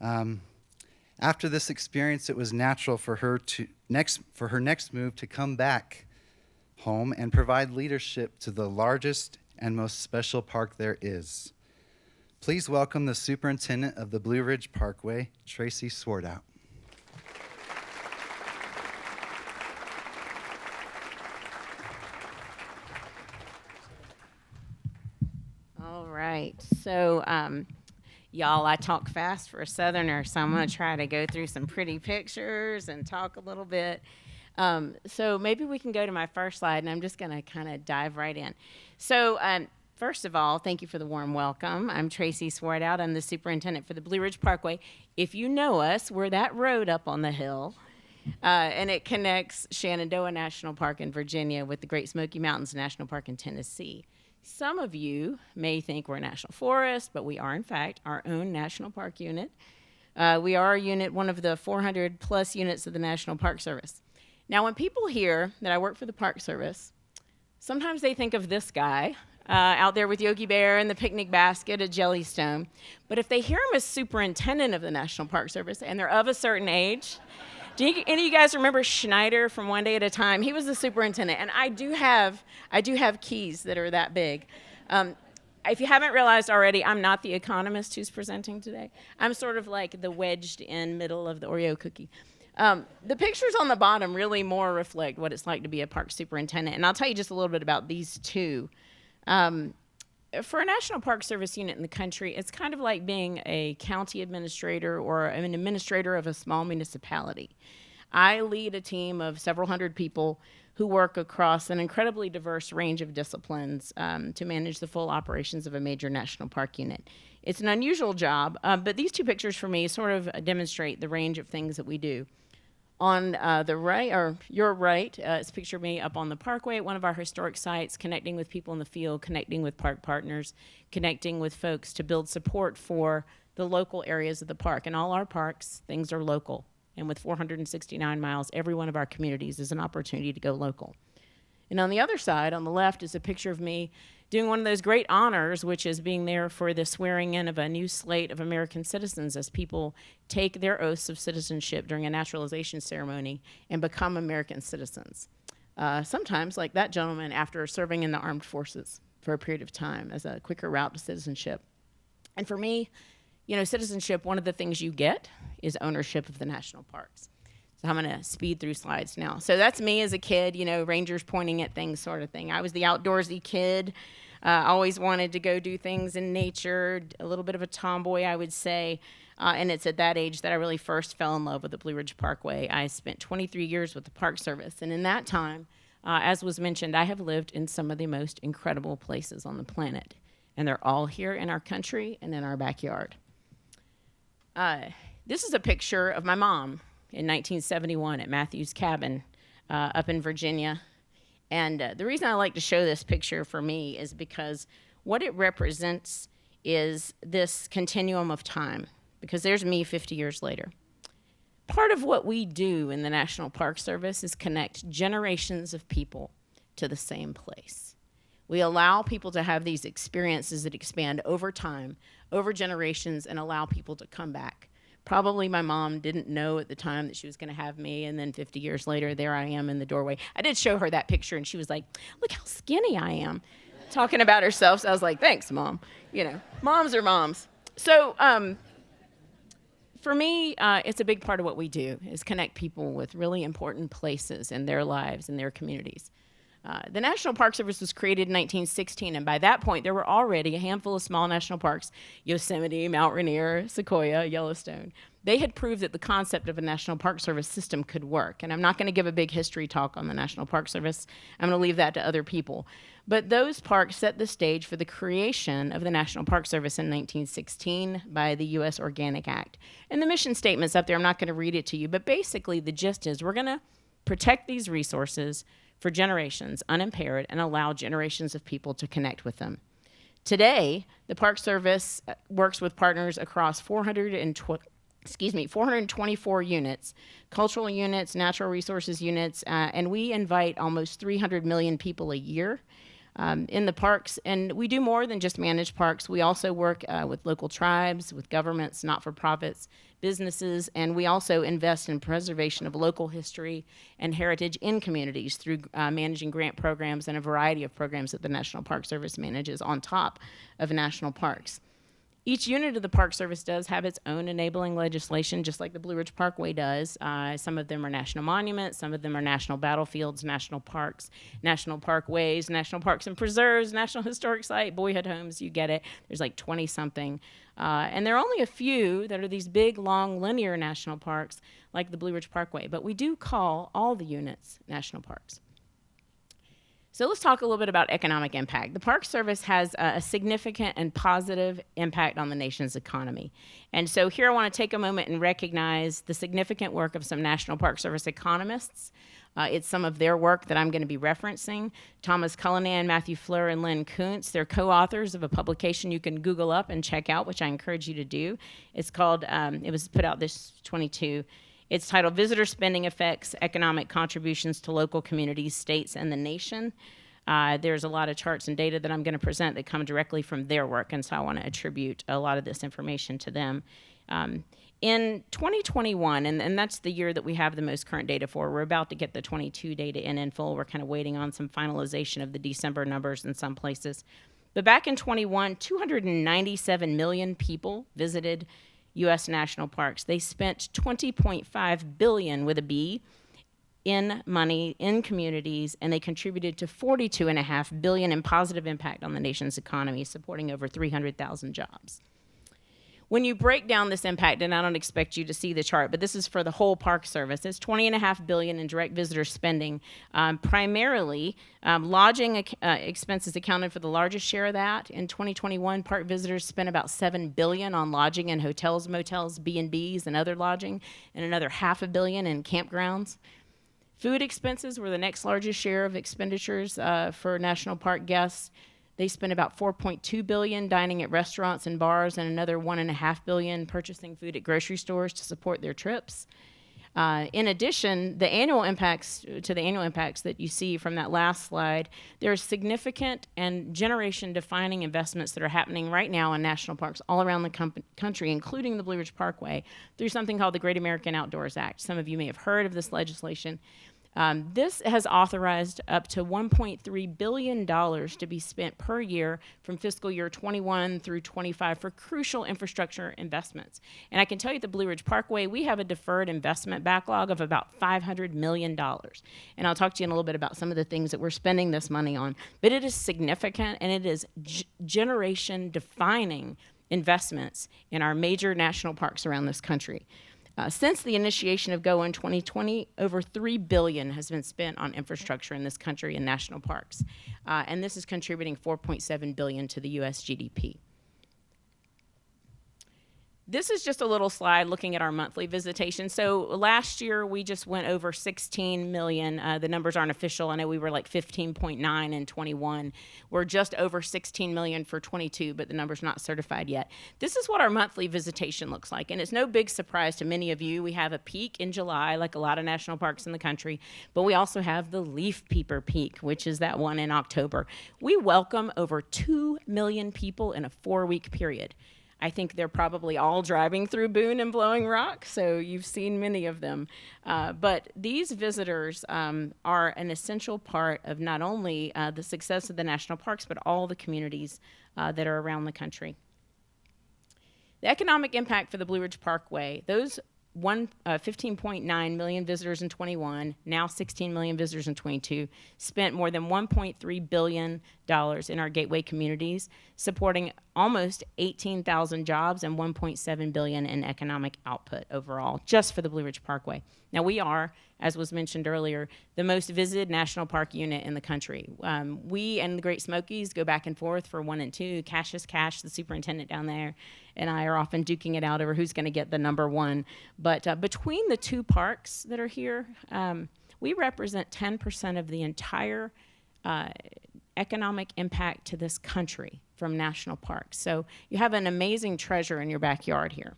After this experience, it was natural for her next move to come back home and provide leadership to the largest and most special park there is. Please welcome the Superintendent of the Blue Ridge Parkway, Tracy Swartout. All right, so y'all, I talk fast for a Southerner, so I'm going to try to go through some pretty pictures and talk a little bit. So maybe we can go to my first slide, and I'm just going to kind of dive right in. So first of all, thank you for the warm welcome. I'm Tracy Swartout. I'm the superintendent for the Blue Ridge Parkway. If you know us, we're that road up on the hill, and it connects Shenandoah National Park in Virginia with the Great Smoky Mountains National Park in Tennessee. Some of you may think we're a national forest, but we are, in fact, our own national park unit. We are a unit, one of the 400-plus units of the National Park Service. Now, when people hear that I work for the Park Service, sometimes they think of this guy out there with Yogi Bear and the picnic basket at Jellystone. But if they hear him as superintendent of the National Park Service and they're of a certain age, any of you guys remember Schneider from One Day at a Time? He was the superintendent, and I do have keys that are that big. If you haven't realized already, I'm not the economist who's presenting today. I'm sort of like the wedged in middle of the Oreo cookie. The pictures on the bottom really more reflect what it's like to be a park superintendent, and I'll tell you just a little bit about these two. For a National Park Service unit in the country, it's kind of like being a county administrator or an administrator of a small municipality. I lead a team of several hundred people who work across an incredibly diverse range of disciplines to manage the full operations of a major national park unit. It's an unusual job, but these two pictures for me sort of demonstrate the range of things that we do. On the right, or your right, is a picture of me up on the Parkway at one of our historic sites, connecting with people in the field, connecting with park partners, connecting with folks to build support for the local areas of the park. In all our parks, things are local. And with 469 miles, every one of our communities is an opportunity to go local. And on the other side, on the left, is a picture of me doing one of those great honors, which is being there for the swearing in of a new slate of American citizens as people take their oaths of citizenship during a naturalization ceremony and become American citizens. Sometimes, like that gentleman, after serving in the armed forces for a period of time as a quicker route to citizenship. And for me, you know, citizenship, one of the things you get is ownership of the national parks. So I'm going to speed through slides now. So that's me as a kid, you know, rangers pointing at things sort of thing. I was the outdoorsy kid, always wanted to go do things in nature, a little bit of a tomboy, I would say. And it's at that age that I really first fell in love with the Blue Ridge Parkway. I spent 23 years with the Park Service. And in that time, as was mentioned, I have lived in some of the most incredible places on the planet. And they're all here in our country and in our backyard. This is a picture of my mom in 1971 at Matthew's Cabin up in Virginia. And the reason I like to show this picture for me is because what it represents is this continuum of time, because there's me 50 years later. Part of what we do in the National Park Service is connect generations of people to the same place. We allow people to have these experiences that expand over time, over generations, and allow people to come back. Probably my mom didn't know at the time that she was going to have me, and then 50 years later, there I am in the doorway. I did show her that picture, and she was like, look how skinny I am, talking about herself. So I was like, thanks, Mom. You know, moms are moms. So for me, it's a big part of what we do, is connect people with really important places in their lives and their communities. The National Park Service was created in 1916, and by that point, there were already a handful of small national parks: Yosemite, Mount Rainier, Sequoia, Yellowstone. They had proved that the concept of a National Park Service system could work. And I'm not going to give a big history talk on the National Park Service. I'm going to leave that to other people. But those parks set the stage for the creation of the National Park Service in 1916 by the U.S. Organic Act. And the mission statement's up there. I'm not going to read it to you, but basically the gist is we're going to protect these resources for generations, unimpaired, and allow generations of people to connect with them. Today, the Park Service works with partners across 424 units, cultural units, natural resources units, and we invite almost 300 million people a year in the parks. And we do more than just manage parks. We also work with local tribes, with governments, not-for-profits, businesses, and we also invest in preservation of local history and heritage in communities through managing grant programs and a variety of programs that the National Park Service manages on top of national parks. Each unit of the Park Service does have its own enabling legislation, just like the Blue Ridge Parkway does. Some of them are national monuments, some of them are national battlefields, national parks, national parkways, national parks and preserves, national historic site, boyhood homes, you get it. There's like 20-something. And there are only a few that are these big, long, linear national parks, like the Blue Ridge Parkway. But we do call all the units national parks. So let's talk a little bit about economic impact. The Park Service has a significant and positive impact on the nation's economy. And so here I want to take a moment and recognize the significant work of some National Park Service economists. It's some of their work that I'm going to be referencing. Thomas Cullinan, Matthew Fleur, and Lynn Kuntz. They're co-authors of a publication you can Google up and check out, which I encourage you to do. It's called, it was put out this 22. It's titled Visitor Spending Affects Economic Contributions to Local Communities, States, and the Nation. There's a lot of charts and data that I'm going to present that come directly from their work, and so I want to attribute a lot of this information to them. In 2021, and that's the year that we have the most current data for, we're about to get the 22 data in full. We're kind of waiting on some finalization of the December numbers in some places. But back in 21, 297 million people visited U.S. national parks. They spent $20.5 billion with a B in money in communities, and they contributed to $42.5 billion in positive impact on the nation's economy, supporting over 300,000 jobs. When you break down this impact, and I don't expect you to see the chart, but this is for the whole Park Service, it's $20.5 billion in direct visitor spending. Primarily, lodging expenses accounted for the largest share of that. In 2021, park visitors spent about $7 billion on lodging in hotels, motels, B&Bs, and other lodging, and another $500 million in campgrounds. Food expenses were the next largest share of expenditures for national park guests. They spent about $4.2 billion dining at restaurants and bars, and another $1.5 billion purchasing food at grocery stores to support their trips. In addition, the annual impacts that you see from that last slide, there are significant and generation-defining investments that are happening right now in national parks all around the country, including the Blue Ridge Parkway, through something called the Great American Outdoors Act. Some of you may have heard of this legislation. This has authorized up to $1.3 billion to be spent per year from fiscal year 21 through 25 for crucial infrastructure investments. And I can tell you at the Blue Ridge Parkway, we have a deferred investment backlog of about $500 million. And I'll talk to you in a little bit about some of the things that we're spending this money on. But it is significant, and it is generation-defining investments in our major national parks around this country. Since the initiation of GO in 2020, over $3 billion has been spent on infrastructure in this country and national parks. And this is contributing $4.7 billion to the U.S. GDP. This is just a little slide looking at our monthly visitation. So last year, we just went over 16 million. The numbers aren't official. I know we were like 15.9 in 21. We're just over 16 million for 22, but the number's not certified yet. This is what our monthly visitation looks like, and it's no big surprise to many of you. We have a peak in July, like a lot of national parks in the country, but we also have the leaf peeper peak, which is that one in October. We welcome over 2 million people in a 4-week period. I think they're probably all driving through Boone and Blowing Rock, so you've seen many of them. But these visitors are an essential part of not only the success of the national parks, but all the communities that are around the country. The economic impact for the Blue Ridge Parkway, those 15.9 million visitors in 21, now 16 million visitors in 22, spent more than $1.3 billion in our gateway communities, supporting almost 18,000 jobs and $1.7 billion in economic output overall, just for the Blue Ridge Parkway. Now we are, as was mentioned earlier, the most visited national park unit in the country. We and the Great Smokies go back and forth for 1 and 2. Cassius Cash, the superintendent down there, and I are often duking it out over who's going to get the number 1. But between the two parks that are here, we represent 10% of the entire economic impact to this country from national parks. So you have an amazing treasure in your backyard here.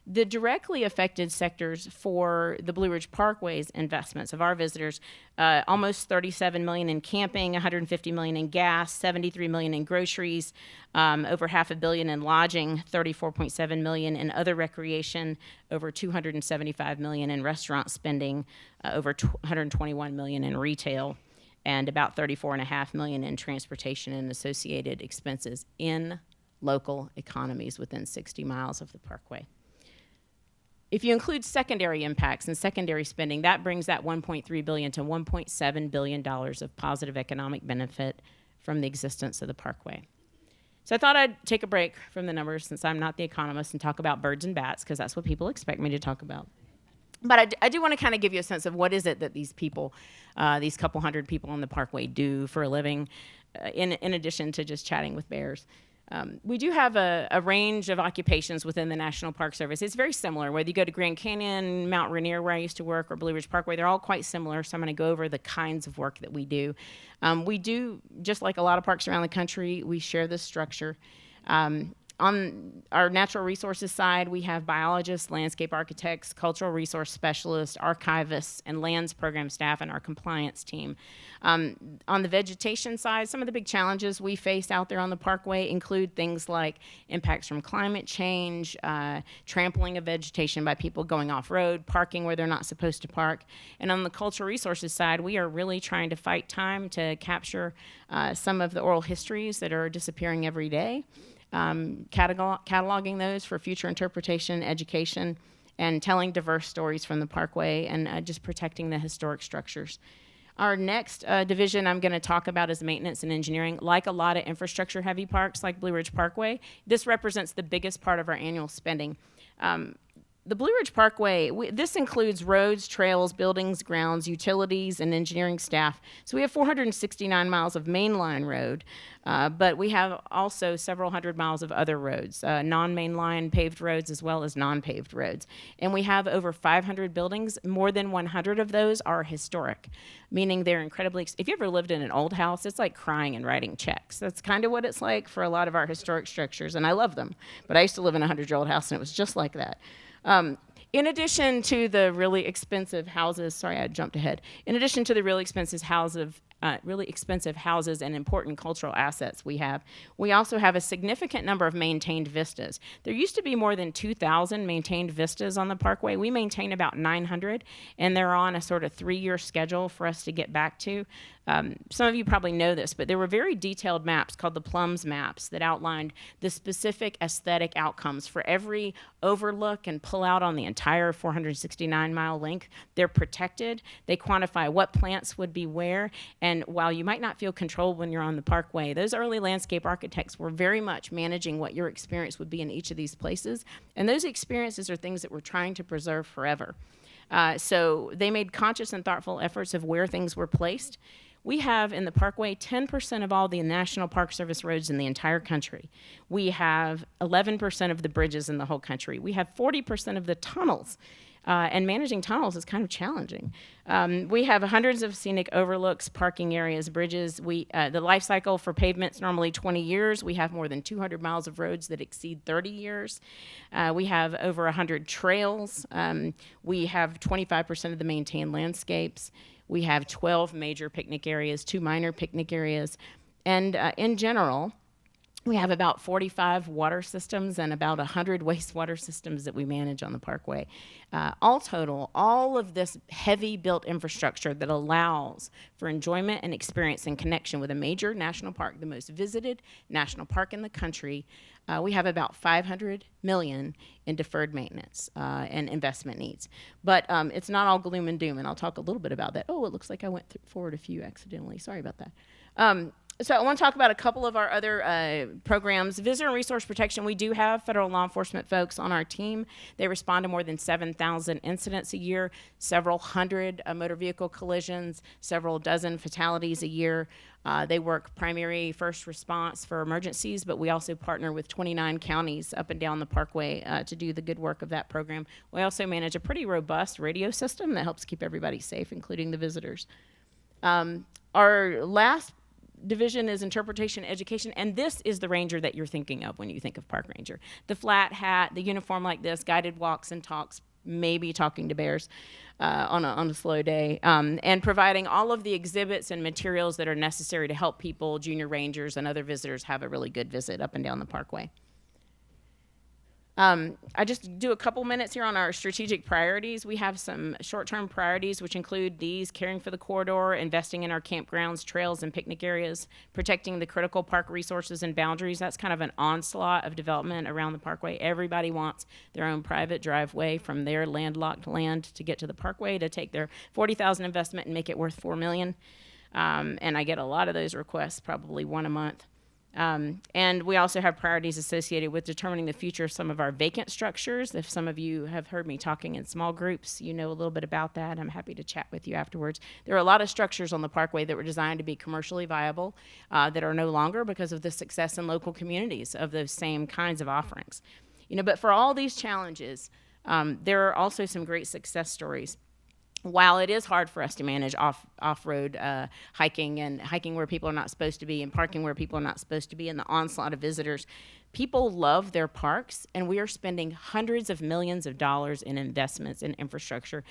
The directly affected sectors for the Blue Ridge Parkway's investments of our visitors, almost $37 million in camping, $150 million in gas, $73 million in groceries, over $500 million in lodging, $34.7 million in other recreation, over $275 million in restaurant spending, over $121 million in retail, and about $34.5 million in transportation and associated expenses in local economies within 60 miles of the Parkway. If you include secondary impacts and secondary spending, that brings that $1.3 billion to $1.7 billion of positive economic benefit from the existence of the Parkway. So I thought I'd take a break from the numbers since I'm not the economist and talk about birds and bats, because that's what people expect me to talk about. But I do want to kind of give you a sense of what is it that these people, these couple hundred people on the Parkway do for a living, in addition to just chatting with bears. We do have a range of occupations within the National Park Service. It's very similar, whether you go to Grand Canyon, Mount Rainier, where I used to work, or Blue Ridge Parkway, they're all quite similar, so I'm going to go over the kinds of work that we do. We do, just like a lot of parks around the country, we share this structure. On our natural resources side, we have biologists, landscape architects, cultural resource specialists, archivists, and lands program staff, and our compliance team. On the vegetation side, some of the big challenges we face out there on the Parkway include things like impacts from climate change, trampling of vegetation by people going off-road, parking where they're not supposed to park. And on the cultural resources side, we are really trying to fight time to capture some of the oral histories that are disappearing every day, cataloging those for future interpretation, education, and telling diverse stories from the Parkway, and just protecting the historic structures. Our next division I'm going to talk about is maintenance and engineering. Like a lot of infrastructure-heavy parks like Blue Ridge Parkway, this represents the biggest part of our annual spending. The Blue Ridge Parkway, this includes roads, trails, buildings, grounds, utilities, and engineering staff. So we have 469 miles of mainline road, but we have also several hundred miles of other roads, non-mainline paved roads as well as non-paved roads. And we have over 500 buildings. More than 100 of those are historic, meaning they're incredibly, if you ever lived in an old house, it's like crying and writing checks. That's kind of what it's like for a lot of our historic structures, and I love them. But I used to live in a 100-year-old house, and it was just like that. In addition to the really expensive houses, sorry, I jumped ahead. In addition to the really expensive houses and important cultural assets we also have a significant number of maintained vistas. There used to be more than 2,000 maintained vistas on the Parkway. We maintain about 900, and they're on a sort of 3-year schedule for us to get back to. Some of you probably know this, but there were very detailed maps called the Plums maps that outlined the specific aesthetic outcomes for every overlook and pull out on the entire 469-mile length. They're protected. They quantify what plants would be where, and while you might not feel controlled when you're on the Parkway, those early landscape architects were very much managing what your experience would be in each of these places, and those experiences are things that we're trying to preserve forever. So they made conscious and thoughtful efforts of where things were placed. We have in the Parkway 10% of all the National Park Service roads in the entire country. We have 11% of the bridges in the whole country. We have 40% of the tunnels. And managing tunnels is kind of challenging. We have hundreds of scenic overlooks, parking areas, bridges. The life cycle for pavement's normally 20 years. We have more than 200 miles of roads that exceed 30 years. We have over 100 trails. We have 25% of the maintained landscapes. We have 12 major picnic areas, 2 minor picnic areas. And in general, we have about 45 water systems and about 100 wastewater systems that we manage on the Parkway. All total, all of this heavy built infrastructure that allows for enjoyment and experience and connection with a major national park, the most visited national park in the country, we have about $500 million in deferred maintenance and investment needs. But it's not all gloom and doom, and I'll talk a little bit about that. Oh, it looks like I went forward a few accidentally. Sorry about that. So I want to talk about a couple of our other programs. Visitor and resource protection, we do have federal law enforcement folks on our team. They respond to more than 7,000 incidents a year, several hundred motor vehicle collisions, several dozen fatalities a year. They work primary first response for emergencies, but we also partner with 29 counties up and down the Parkway to do the good work of that program. We also manage a pretty robust radio system that helps keep everybody safe, including the visitors. Our last division is interpretation education, and this is the ranger that you're thinking of when you think of park ranger. The flat hat, the uniform like this, guided walks and talks, maybe talking to bears on a slow day, and providing all of the exhibits and materials that are necessary to help people, junior rangers, and other visitors have a really good visit up and down the Parkway. I just do a couple minutes here on our strategic priorities. We have some short-term priorities, which include these: caring for the corridor, investing in our campgrounds, trails, and picnic areas, protecting the critical park resources and boundaries. That's kind of an onslaught of development around the Parkway. Everybody wants their own private driveway from their landlocked land to get to the Parkway, to take their $40,000 investment and make it worth $4 million. And I get a lot of those requests, probably one a month. And we also have priorities associated with determining the future of some of our vacant structures. If some of you have heard me talking in small groups, you know a little bit about that. I'm happy to chat with you afterwards. There are a lot of structures on the Parkway that were designed to be commercially viable that are no longer because of the success in local communities of those same kinds of offerings. But for all these challenges, there are also some great success stories. while it is hard for us to manage off-road hiking and hiking where people are not supposed to be and parking where people are not supposed to be and the onslaught of visitors, people love their parks, and we are spending hundreds of millions of dollars in investments in infrastructure.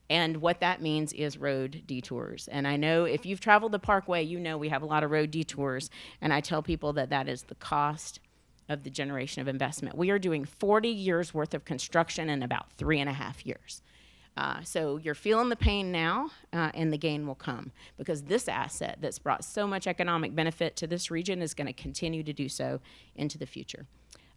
And what that means is road detours. And I know if you've traveled the Parkway, you know we have a lot of road detours. And I tell people that that is the cost of the generation of investment. We are doing 40 years worth of construction in about 3.5 years. So you're feeling the pain now, and the gain will come, because this asset that's brought so much economic benefit to this region is going to continue to do so into the future.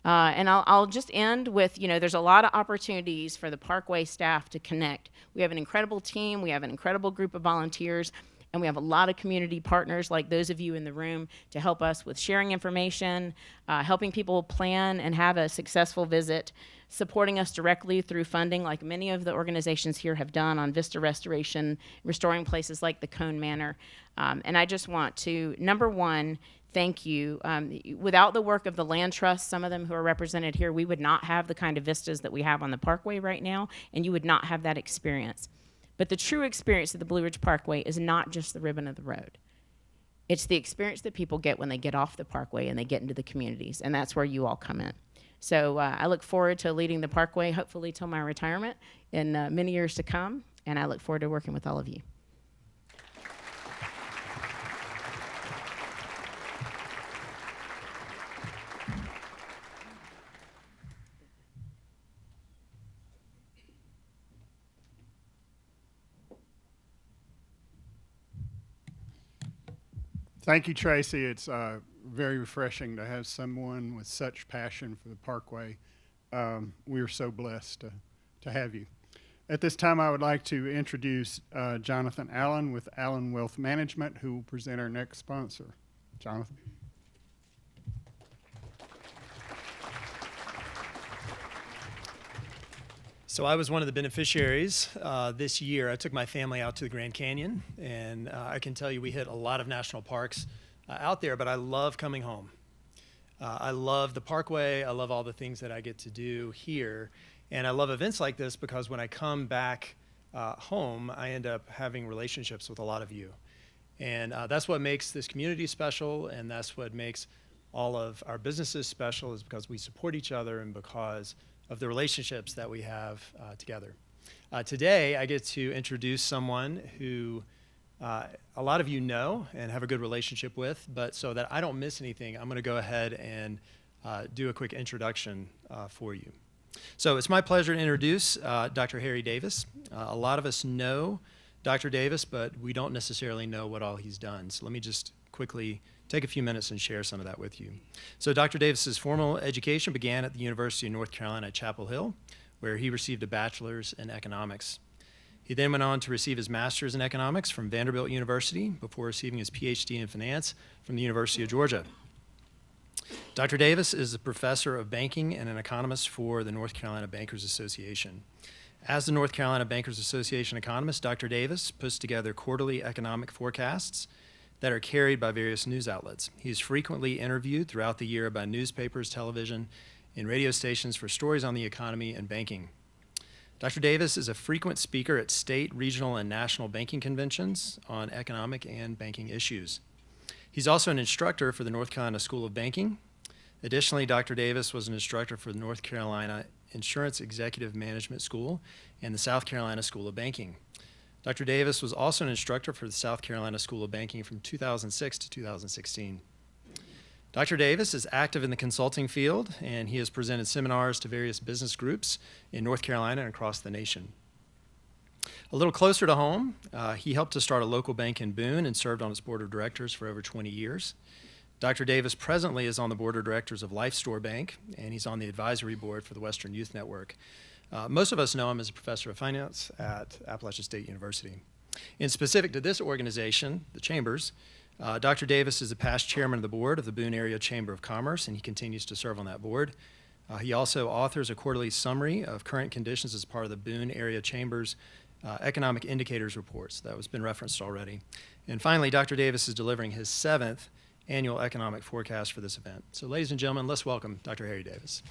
And I'll just end with, there's a lot of opportunities for the Parkway staff to connect. We have an incredible team. We have an incredible group of volunteers. And we have a lot of community partners like those of you in the room to help us with sharing information, helping people plan and have a successful visit, supporting us directly through funding like many of the organizations here have done on Vista Restoration, restoring places like the Cone Manor. And I just want to, number one, thank you. Without the work of the land trusts, some of them who are represented here, we would not have the kind of vistas that we have on the Parkway right now, and you would not have that experience. But the true experience of the Blue Ridge Parkway is not just the ribbon of the road. It's the experience that people get when they get off the Parkway and they get into the communities, and that's where you all come in. So I look forward to leading the Parkway, hopefully till my retirement in many years to come, and I look forward to working with all of you. Thank you, Tracy. It's very refreshing to have someone with such passion for the Parkway. We are so blessed to have you. At this time, I would like to introduce Jonathan Allen with Allen Wealth Management, who will present our next sponsor. Jonathan. So I was one of the beneficiaries this year. I took my family out to the Grand Canyon, and I can tell you we hit a lot of national parks out there, but I love coming home. I love the Parkway. I love all the things that I get to do here, and I love events like this because when I come back home, I end up having relationships with a lot of you. And that's what makes this community special, and that's what makes all of our businesses special, is because we support each other and because of the relationships that we have together. Today, I get to introduce someone who a lot of you know and have a good relationship with, but so that I don't miss anything, I'm going to go ahead and do a quick introduction for you. So it's my pleasure to introduce Dr. Harry Davis. A lot of us know Dr. Davis, but we don't necessarily know what all he's done. So let me just quickly take a few minutes and share some of that with you. So Dr. Davis's formal education began at the University of North Carolina at Chapel Hill, where he received a bachelor's in economics. He then went on to receive his master's in economics from Vanderbilt University before receiving his PhD in finance from the University of Georgia. Dr. Davis is a professor of banking and an economist for the North Carolina Bankers Association. As the North Carolina Bankers Association economist, Dr. Davis puts together quarterly economic forecasts that are carried by various news outlets. He's frequently interviewed throughout the year by newspapers, television, and radio stations for stories on the economy and banking. Dr. Davis is a frequent speaker at state, regional, and national banking conventions on economic and banking issues. He's also an instructor for the North Carolina School of Banking. Additionally, Dr. Davis was an instructor for the North Carolina Insurance Executive Management School and the South Carolina School of Banking. Dr. Davis was also an instructor for the South Carolina School of Banking from 2006 to 2016. Dr. Davis is active in the consulting field, and he has presented seminars to various business groups in North Carolina and across the nation. A little closer to home, he helped to start a local bank in Boone and served on its board of directors for over 20 years. Dr. Davis presently is on the board of directors of Life Store Bank, and he's on the advisory board for the Western Youth Network. Most of us know him as a professor of finance at Appalachian State University. And specific to this organization, the Chambers, Dr. Davis is a past chairman of the board of the Boone Area Chamber of Commerce, and he continues to serve on that board. He also authors a quarterly summary of current conditions as part of the Boone Area Chamber's Economic Indicators Reports. That has been referenced already. And finally, Dr. Davis is delivering his 7th annual economic forecast for this event. So ladies and gentlemen, let's welcome Dr. Harry Davis.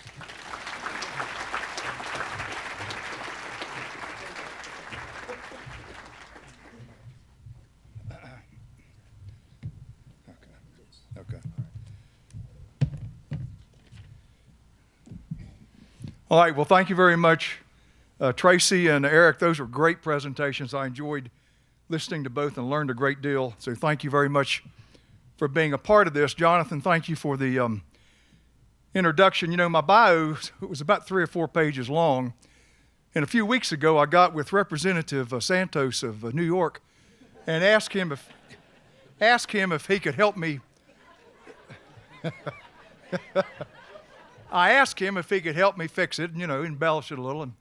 All right, well, thank you very much, Tracy and Eric. Those were great presentations. I enjoyed listening to both and learned a great deal. So thank you very much for being a part of this. Jonathan, thank you for the introduction. You know, my bio was about 3 or 4 pages long. And a few weeks ago, I got with Representative Santos of New York and asked him if he could help me. I asked him if he could help me fix it, you know, embellish it a little. And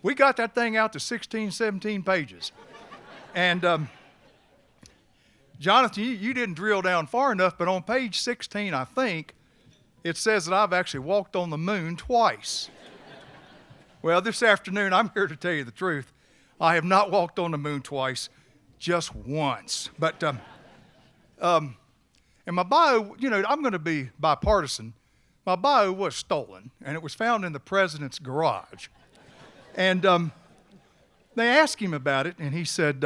we got that thing out to 16, 17 pages. And Jonathan, you didn't drill down far enough, but on page 16, I think, it says that I've actually walked on the moon twice. Well, this afternoon, I'm here to tell you the truth. I have not walked on the moon twice, just once. But, and my bio, you know, I'm going to be bipartisan. My bio was stolen, and it was found in the president's garage. And they asked him about it, and he said,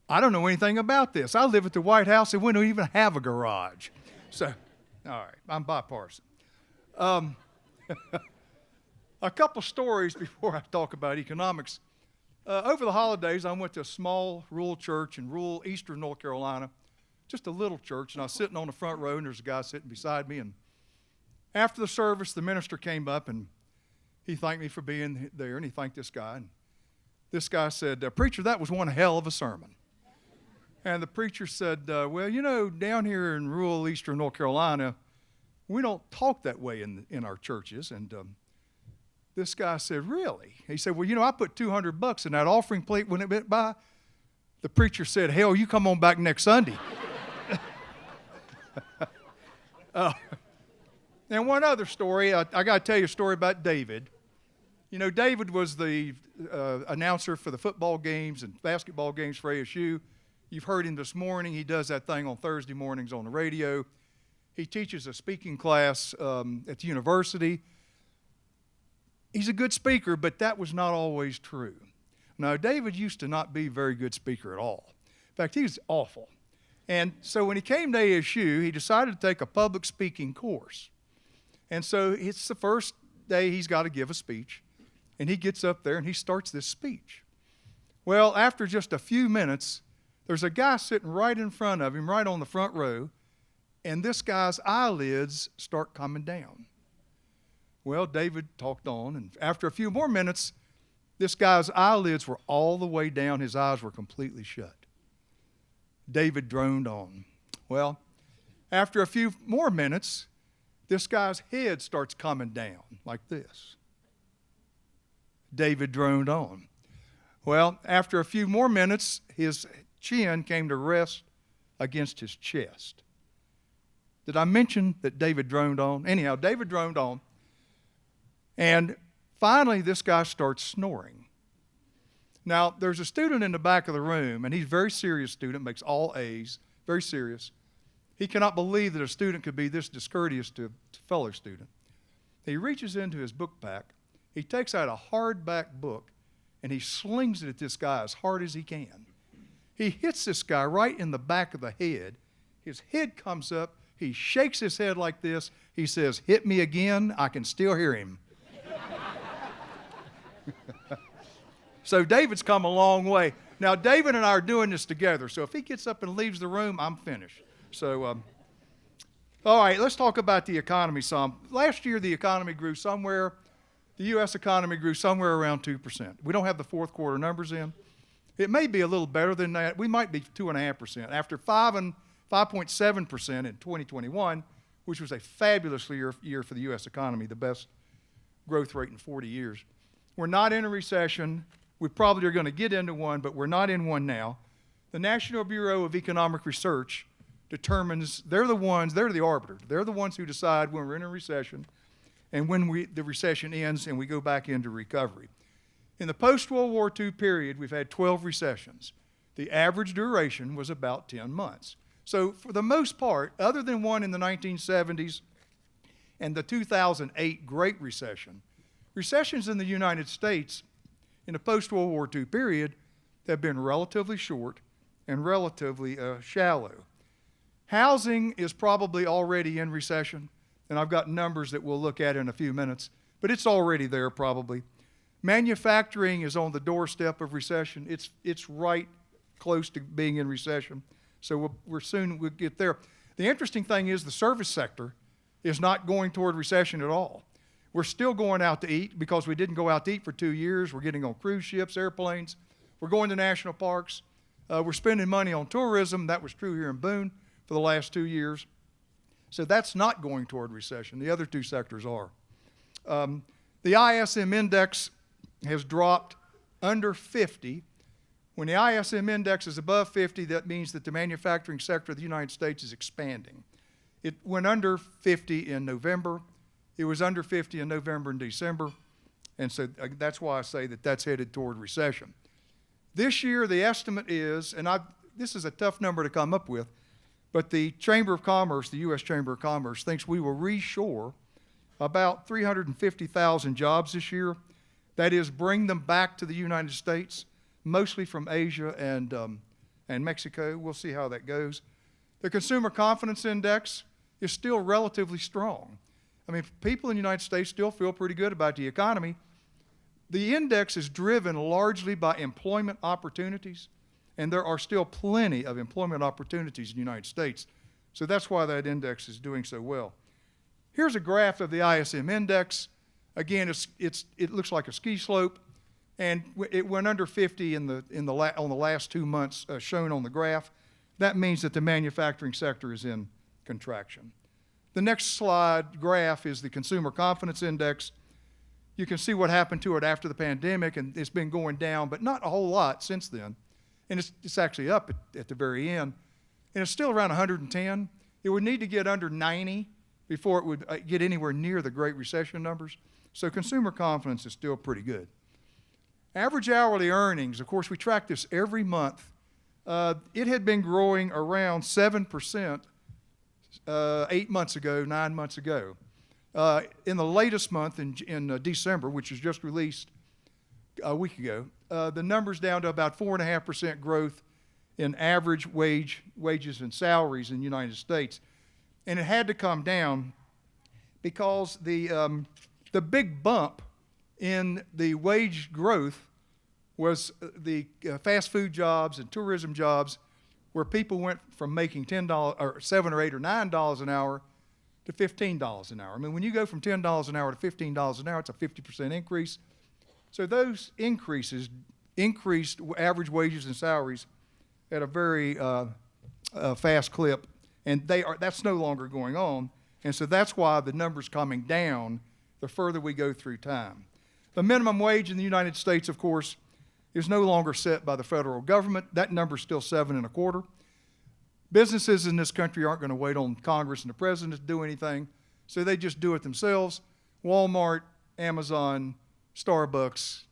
I don't know anything about this. I live at the White House, and we don't even have a garage. So, all right, I'm bipartisan. A couple stories before I talk about economics. Over the holidays, I went to a small rural church in rural eastern North Carolina, just a little church, and I was sitting on the front row, and there's a guy sitting beside me, and after the service, the minister came up, and he thanked me for being there, and he thanked this guy. And this guy said, "Preacher, that was one hell of a sermon." And the preacher said, well, you know, down here in rural eastern North Carolina, we don't talk that way in our churches. And this guy said, really? He said, well, you know, I put $200 in that offering plate when it went by. The preacher said, hell, you come on back next Sunday. And one other story, I got to tell you a story about David. You know, David was the announcer for the football games and basketball games for ASU. You've heard him this morning. He does that thing on Thursday mornings on the radio. He teaches a speaking class at the university. He's a good speaker, but that was not always true. Now, David used to not be a very good speaker at all. In fact, he was awful. And so when he came to ASU, he decided to take a public speaking course. And so it's the first day he's got to give a speech. And he gets up there and he starts this speech. Well, after just a few minutes, there's a guy sitting right in front of him, right on the front row, and this guy's eyelids start coming down. Well, David talked on, and after a few more minutes, this guy's eyelids were all the way down. His eyes were completely shut. David droned on. Well, after a few more minutes, this guy's head starts coming down like this. David droned on. Well, after a few more minutes, his chin came to rest against his chest. Did I mention that David droned on? Anyhow, David droned on. And finally, this guy starts snoring. Now, there's a student in the back of the room, and he's a very serious student, makes all A's, very serious. He cannot believe that a student could be this discourteous to a fellow student. He reaches into his book pack. He takes out a hardback book, and he slings it at this guy as hard as he can. He hits this guy right in the back of the head. His head comes up. He shakes his head like this. He says, "Hit me again." I can still hear him. So David's come a long way. Now, David and I are doing this together, so if he gets up and leaves the room, I'm finished. So, all right, let's talk about the economy some. Last year, the economy grew somewhere, the U.S. economy grew somewhere around 2%. We don't have the fourth quarter numbers in. It may be a little better than that. We might be 2.5%. After 5.7% in 2021, which was a fabulous year for the U.S. economy, the best growth rate in 40 years. We're not in a recession. We probably are going to get into one, but we're not in one now. The National Bureau of Economic Research determines, they're the arbiter. They're the ones who decide when we're in a recession and when the recession ends and we go back into recovery. In the post-World War II period, we've had 12 recessions. The average duration was about 10 months. So for the most part, other than one in the 1970s and the 2008 Great Recession, recessions in the United States in the post-World War II period have been relatively short and relatively shallow. Housing is probably already in recession, and I've got numbers that we'll look at in a few minutes. but it's already there probably. Manufacturing is on the doorstep of recession. It's right close to being in recession. So we'll get there. The interesting thing is the service sector is not going toward recession at all. We're still going out to eat because we didn't go out to eat for 2 years. We're getting on cruise ships, airplanes. We're going to national parks. We're spending money on tourism. That was true here in Boone for the last 2 years. So that's not going toward recession. The other two sectors are. The ISM index has dropped under 50. When the ISM index is above 50, that means that the manufacturing sector of the United States is expanding. It went under 50 in November. It was under 50 in November and December. And so that's why I say that that's headed toward recession. This year, the estimate is, and this is a tough number to come up with, but the Chamber of Commerce, the U.S. Chamber of Commerce, thinks we will reshore about 350,000 jobs this year. That is, bring them back to the United States, mostly from Asia and Mexico. We'll see how that goes. The Consumer Confidence Index is still relatively strong. I mean, people in the United States still feel pretty good about the economy. The index is driven largely by employment opportunities, and there are still plenty of employment opportunities in the United States. So that's why that index is doing so well. Here's a graph of the ISM index. Again, it looks like a ski slope, and it went under 50 on the last 2 months shown on the graph. That means that the manufacturing sector is in contraction. The next slide graph is the Consumer Confidence Index. You can see what happened to it after the pandemic, and it's been going down, but not a whole lot since then. And it's actually up at the very end. And it's still around 110. It would need to get under 90 before it would get anywhere near the Great Recession numbers. So consumer confidence is still pretty good. Average hourly earnings, of course, we track this every month. It had been growing around 7% 8 months ago, 9 months ago. In the latest month, in December, which was just released a week ago, the number's down to about 4.5% growth in average wages and salaries in the United States. And it had to come down because the big bump in the wage growth was the fast food jobs and tourism jobs, where people went from making $10 or $7 or $8 or $9 an hour to $15 an hour. I mean, when you go from $10 an hour to $15 an hour, it's a 50% increase. So those increases increased average wages and salaries at a very fast clip, and that's no longer going on. And so that's why the number's coming down the further we go through time. The minimum wage in the United States, of course, is no longer set by the federal government. That number's still 7.25. Businesses in this country aren't going to wait on Congress and the president to do anything, so they just do it themselves. Walmart, Amazon, Starbucks,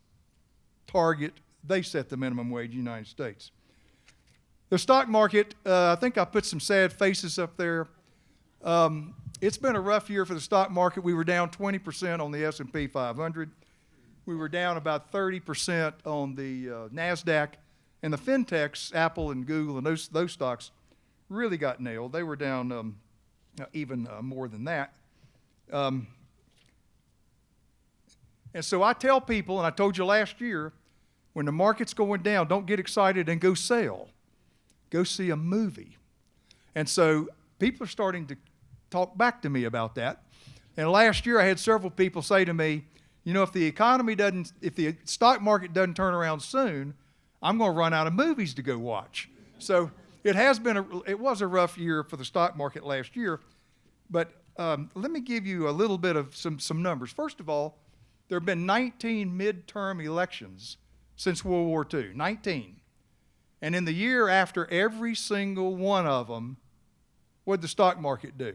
Target, they set the minimum wage in the United States. The stock market, I think I put some sad faces up there. It's been a rough year for the stock market. We were down 20% on the S&P 500. We were down about 30% on the NASDAQ. And the fintechs, Apple and Google and those stocks, really got nailed. They were down even more than that. And so I tell people, and I told you last year, when the market's going down, don't get excited and go sell. Go see a movie. And so people are starting to talk back to me about that. And last year I had several people say to me, you know, if the stock market doesn't turn around soon, I'm going to run out of movies to go watch. So it was a rough year for the stock market last year. But let me give you a little bit of some numbers. First of all, there have been 19 midterm elections since World War II, 19. And in the year after every single one of them, what did the stock market do?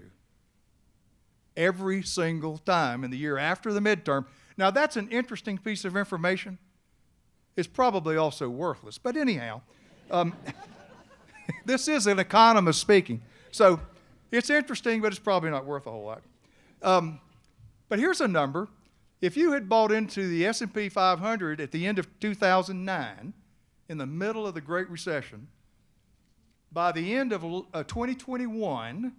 Every single time in the year after the midterm. Now, that's an interesting piece of information. It's probably also worthless. But anyhow, this is an economist speaking. So it's interesting, but it's probably not worth a whole lot. But here's a number. If you had bought into the S&P 500 at the end of 2009, in the middle of the Great Recession, by the end of 2021,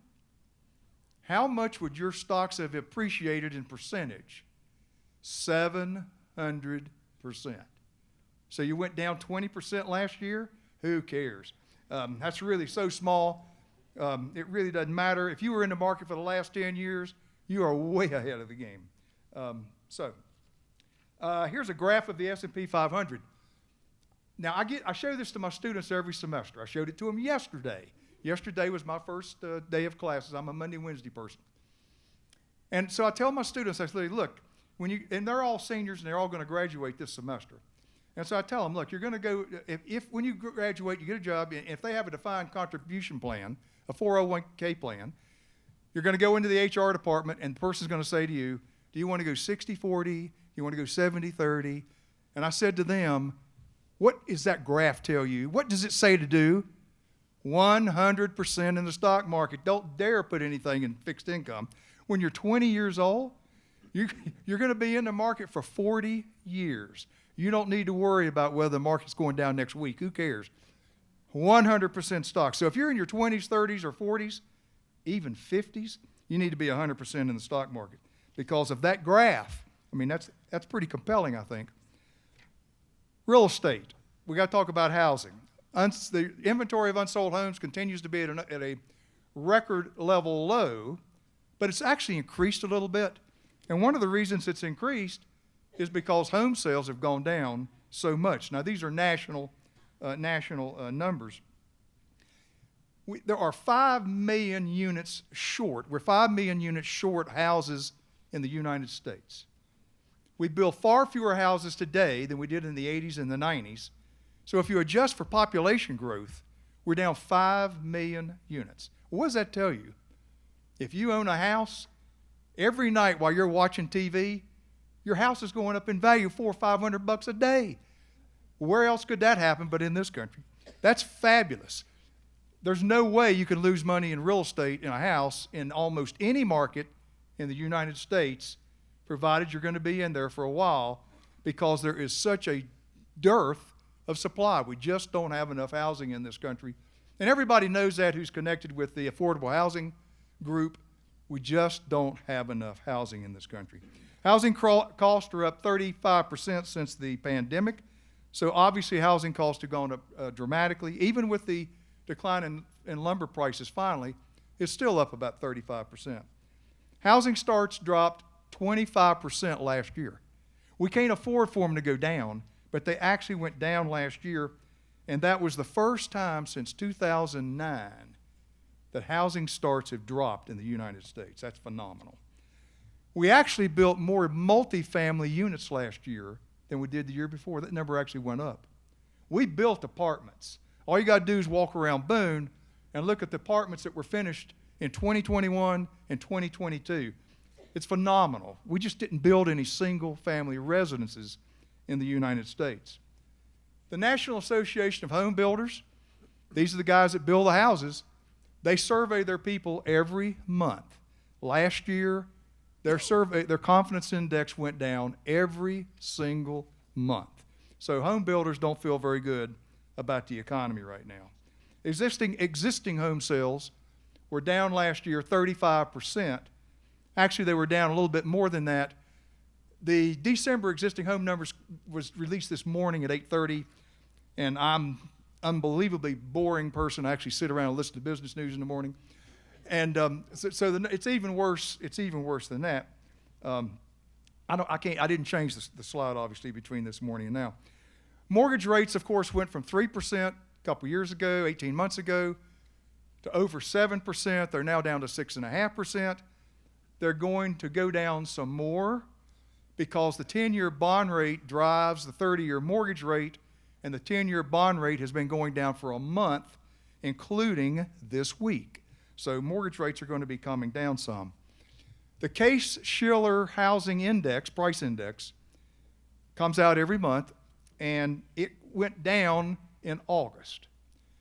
how much would your stocks have appreciated in percentage? 700%. So you went down 20% last year? Who cares? That's really so small. It really doesn't matter. If you were in the market for the last 10 years, you are way ahead of the game. Here's a graph of the S&P 500. Now, I show this to my students every semester. I showed it to them yesterday. Yesterday was my first day of classes. I'm a Monday, Wednesday person. And so I tell my students, I say, look, and they're all seniors and they're all going to graduate this semester. And so I tell them, look, you're going to go, if when you graduate, you get a job, and if they have a defined contribution plan, a 401k plan, you're going to go into the HR department and the person's going to say to you, do you want to go 60-40? Do you want to go 70-30? And I said to them, what does that graph tell you? What does it say to do? 100% in the stock market. Don't dare put anything in fixed income. When you're 20 years old, you're going to be in the market for 40 years. You don't need to worry about whether the market's going down next week. Who cares? 100% stock. So if you're in your 20s, 30s, or 40s, even 50s, you need to be 100% in the stock market because of that graph. I mean, that's pretty compelling, I think. Real estate. We got to talk about housing. The inventory of unsold homes continues to be at a record level low, but it's actually increased a little bit. And one of the reasons it's increased is because home sales have gone down so much. Now, these are national numbers. There are 5 million units short. We're 5 million units short houses in the United States. We build far fewer houses today than we did in the 80s and the 90s. So if you adjust for population growth, we're down 5 million units. What does that tell you? If you own a house, every night while you're watching TV, your house is going up in value $400 or $500 a day. Where else could that happen but in this country? That's fabulous. There's no way you can lose money in real estate in a house in almost any market in the United States, provided you're going to be in there for a while, because there is such a dearth of supply. We just don't have enough housing in this country. And everybody knows that who's connected with the affordable housing group. We just don't have enough housing in this country. Housing costs are up 35% since the pandemic. So obviously housing costs have gone up dramatically. Even with the decline in lumber prices finally, it's still up about 35%. Housing starts dropped 25% last year. We can't afford for them to go down, but they actually went down last year, and that was the first time since 2009 that housing starts have dropped in the United States. That's phenomenal. We actually built more multifamily units last year than we did the year before. That number actually went up. We built apartments. All you got to do is walk around Boone and look at the apartments that were finished in 2021 and 2022. It's phenomenal. We just didn't build any single-family residences in the United States. The National Association of Home Builders, these are the guys that build the houses, they survey their people every month. Last year, their confidence index went down every single month. So home builders don't feel very good about the economy right now. Existing home sales were down last year 35%. Actually, they were down a little bit more than that. The December existing home numbers was released this morning at 8:30, and I'm unbelievably boring person. I actually sit around and listen to business news in the morning. And it's even worse. It's even worse than that. I didn't change the slide, obviously, between this morning and now. Mortgage rates, of course, went from 3% a couple years ago, 18 months ago, to over 7%. They're now down to 6.5%. They're going to go down some more because the 10-year bond rate drives the 30-year mortgage rate, and the 10-year bond rate has been going down for a month, including this week. So mortgage rates are going to be coming down some. The Case-Shiller Housing Index, price index, comes out every month, and it went down in August.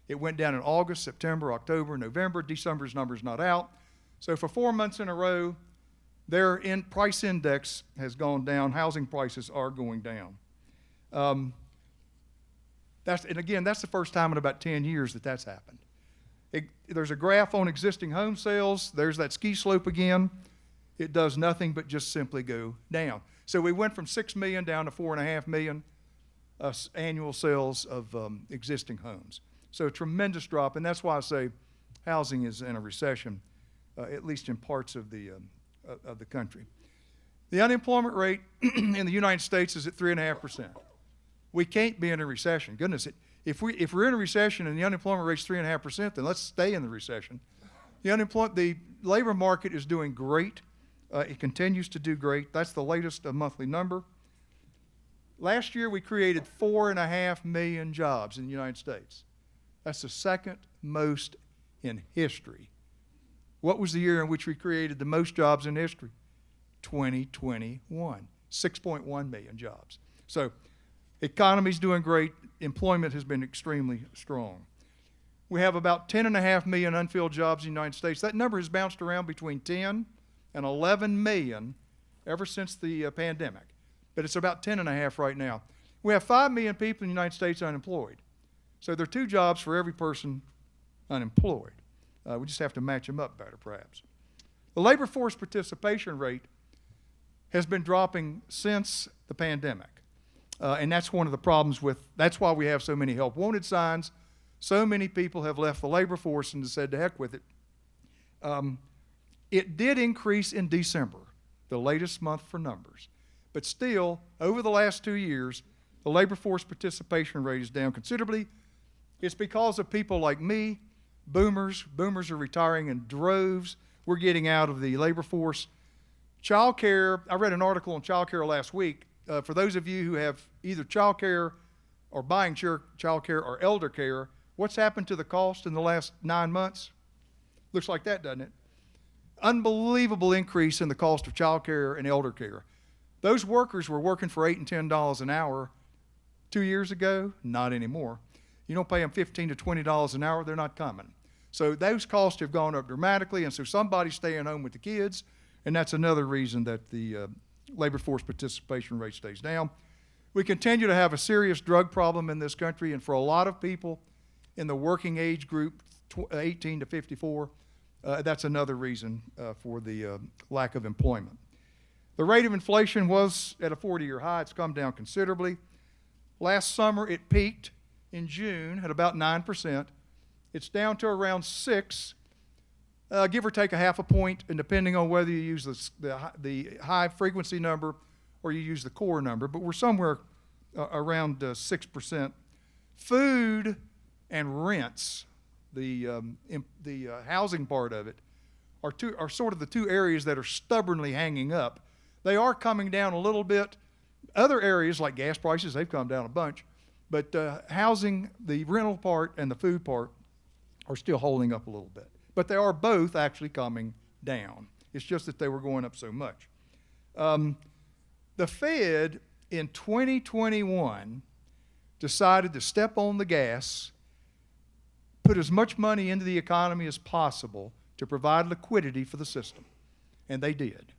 It went down in August, September, October, November. December's number's not out. So for 4 months in a row, their price index has gone down. Housing prices are going down. That's the first time in about 10 years that that's happened. There's a graph on existing home sales. There's that ski slope again. it does nothing but just simply go down. So we went from 6 million down to 4.5 million annual sales of existing homes. So a tremendous drop, and that's why I say housing is in a recession, at least in parts of the country. The unemployment rate in the United States is at 3.5%. We can't be in a recession. Goodness, if we're in a recession and the unemployment rate's 3.5%, then let's stay in the recession. The labor market is doing great. It continues to do great. That's the latest monthly number. Last year, we created 4.5 million jobs in the United States. That's the second most in history. What was the year in which we created the most jobs in history? 2021, 6.1 million jobs. So, economy's doing great. Employment has been extremely strong. We have about 10.5 million unfilled jobs in the United States. That number has bounced around between 10 and 11 million ever since the pandemic, but it's about 10.5 right now. We have 5 million people in the United States unemployed. So there are 2 jobs for every person unemployed. We just have to match them up better, perhaps. The labor force participation rate has been dropping since the pandemic. And that's one of the problems that's why we have so many help wanted signs. So many people have left the labor force and said to heck with it. It did increase in December, the latest month for numbers. But still, over the last 2 years, the labor force participation rate is down considerably. It's because of people like me, boomers. Boomers are retiring in droves. We're getting out of the labor force. Child care, I read an article on child care last week. For those of you who have either child care or buying child care or elder care, what's happened to the cost in the last 9 months? Looks like that, doesn't it? Unbelievable increase in the cost of child care and elder care. Those workers were working for $8 and $10 an hour 2 years ago. Not anymore. You don't pay them $15 to $20 an hour, they're not coming. So those costs have gone up dramatically, and so somebody's staying home with the kids, and that's another reason that the labor force participation rate stays down. We continue to have a serious drug problem in this country, and for a lot of people in the working age group, 18 to 54, that's another reason for the lack of employment. The rate of inflation was at a 40-year high. It's come down considerably. Last summer, it peaked in June at about 9%. It's down to around 6%, give or take a half a point, and depending on whether you use the high frequency number or you use the core number, but we're somewhere around 6%. Food and rents, the housing part of it, are sort of the 2 areas that are stubbornly hanging up. They are coming down a little bit. Other areas like gas prices, they've come down a bunch, but housing, the rental part and the food part are still holding up a little bit. But they are both actually coming down. It's just that they were going up so much. The Fed in 2021 decided to step on the gas, put as much money into the economy as possible to provide liquidity for the system. And they did.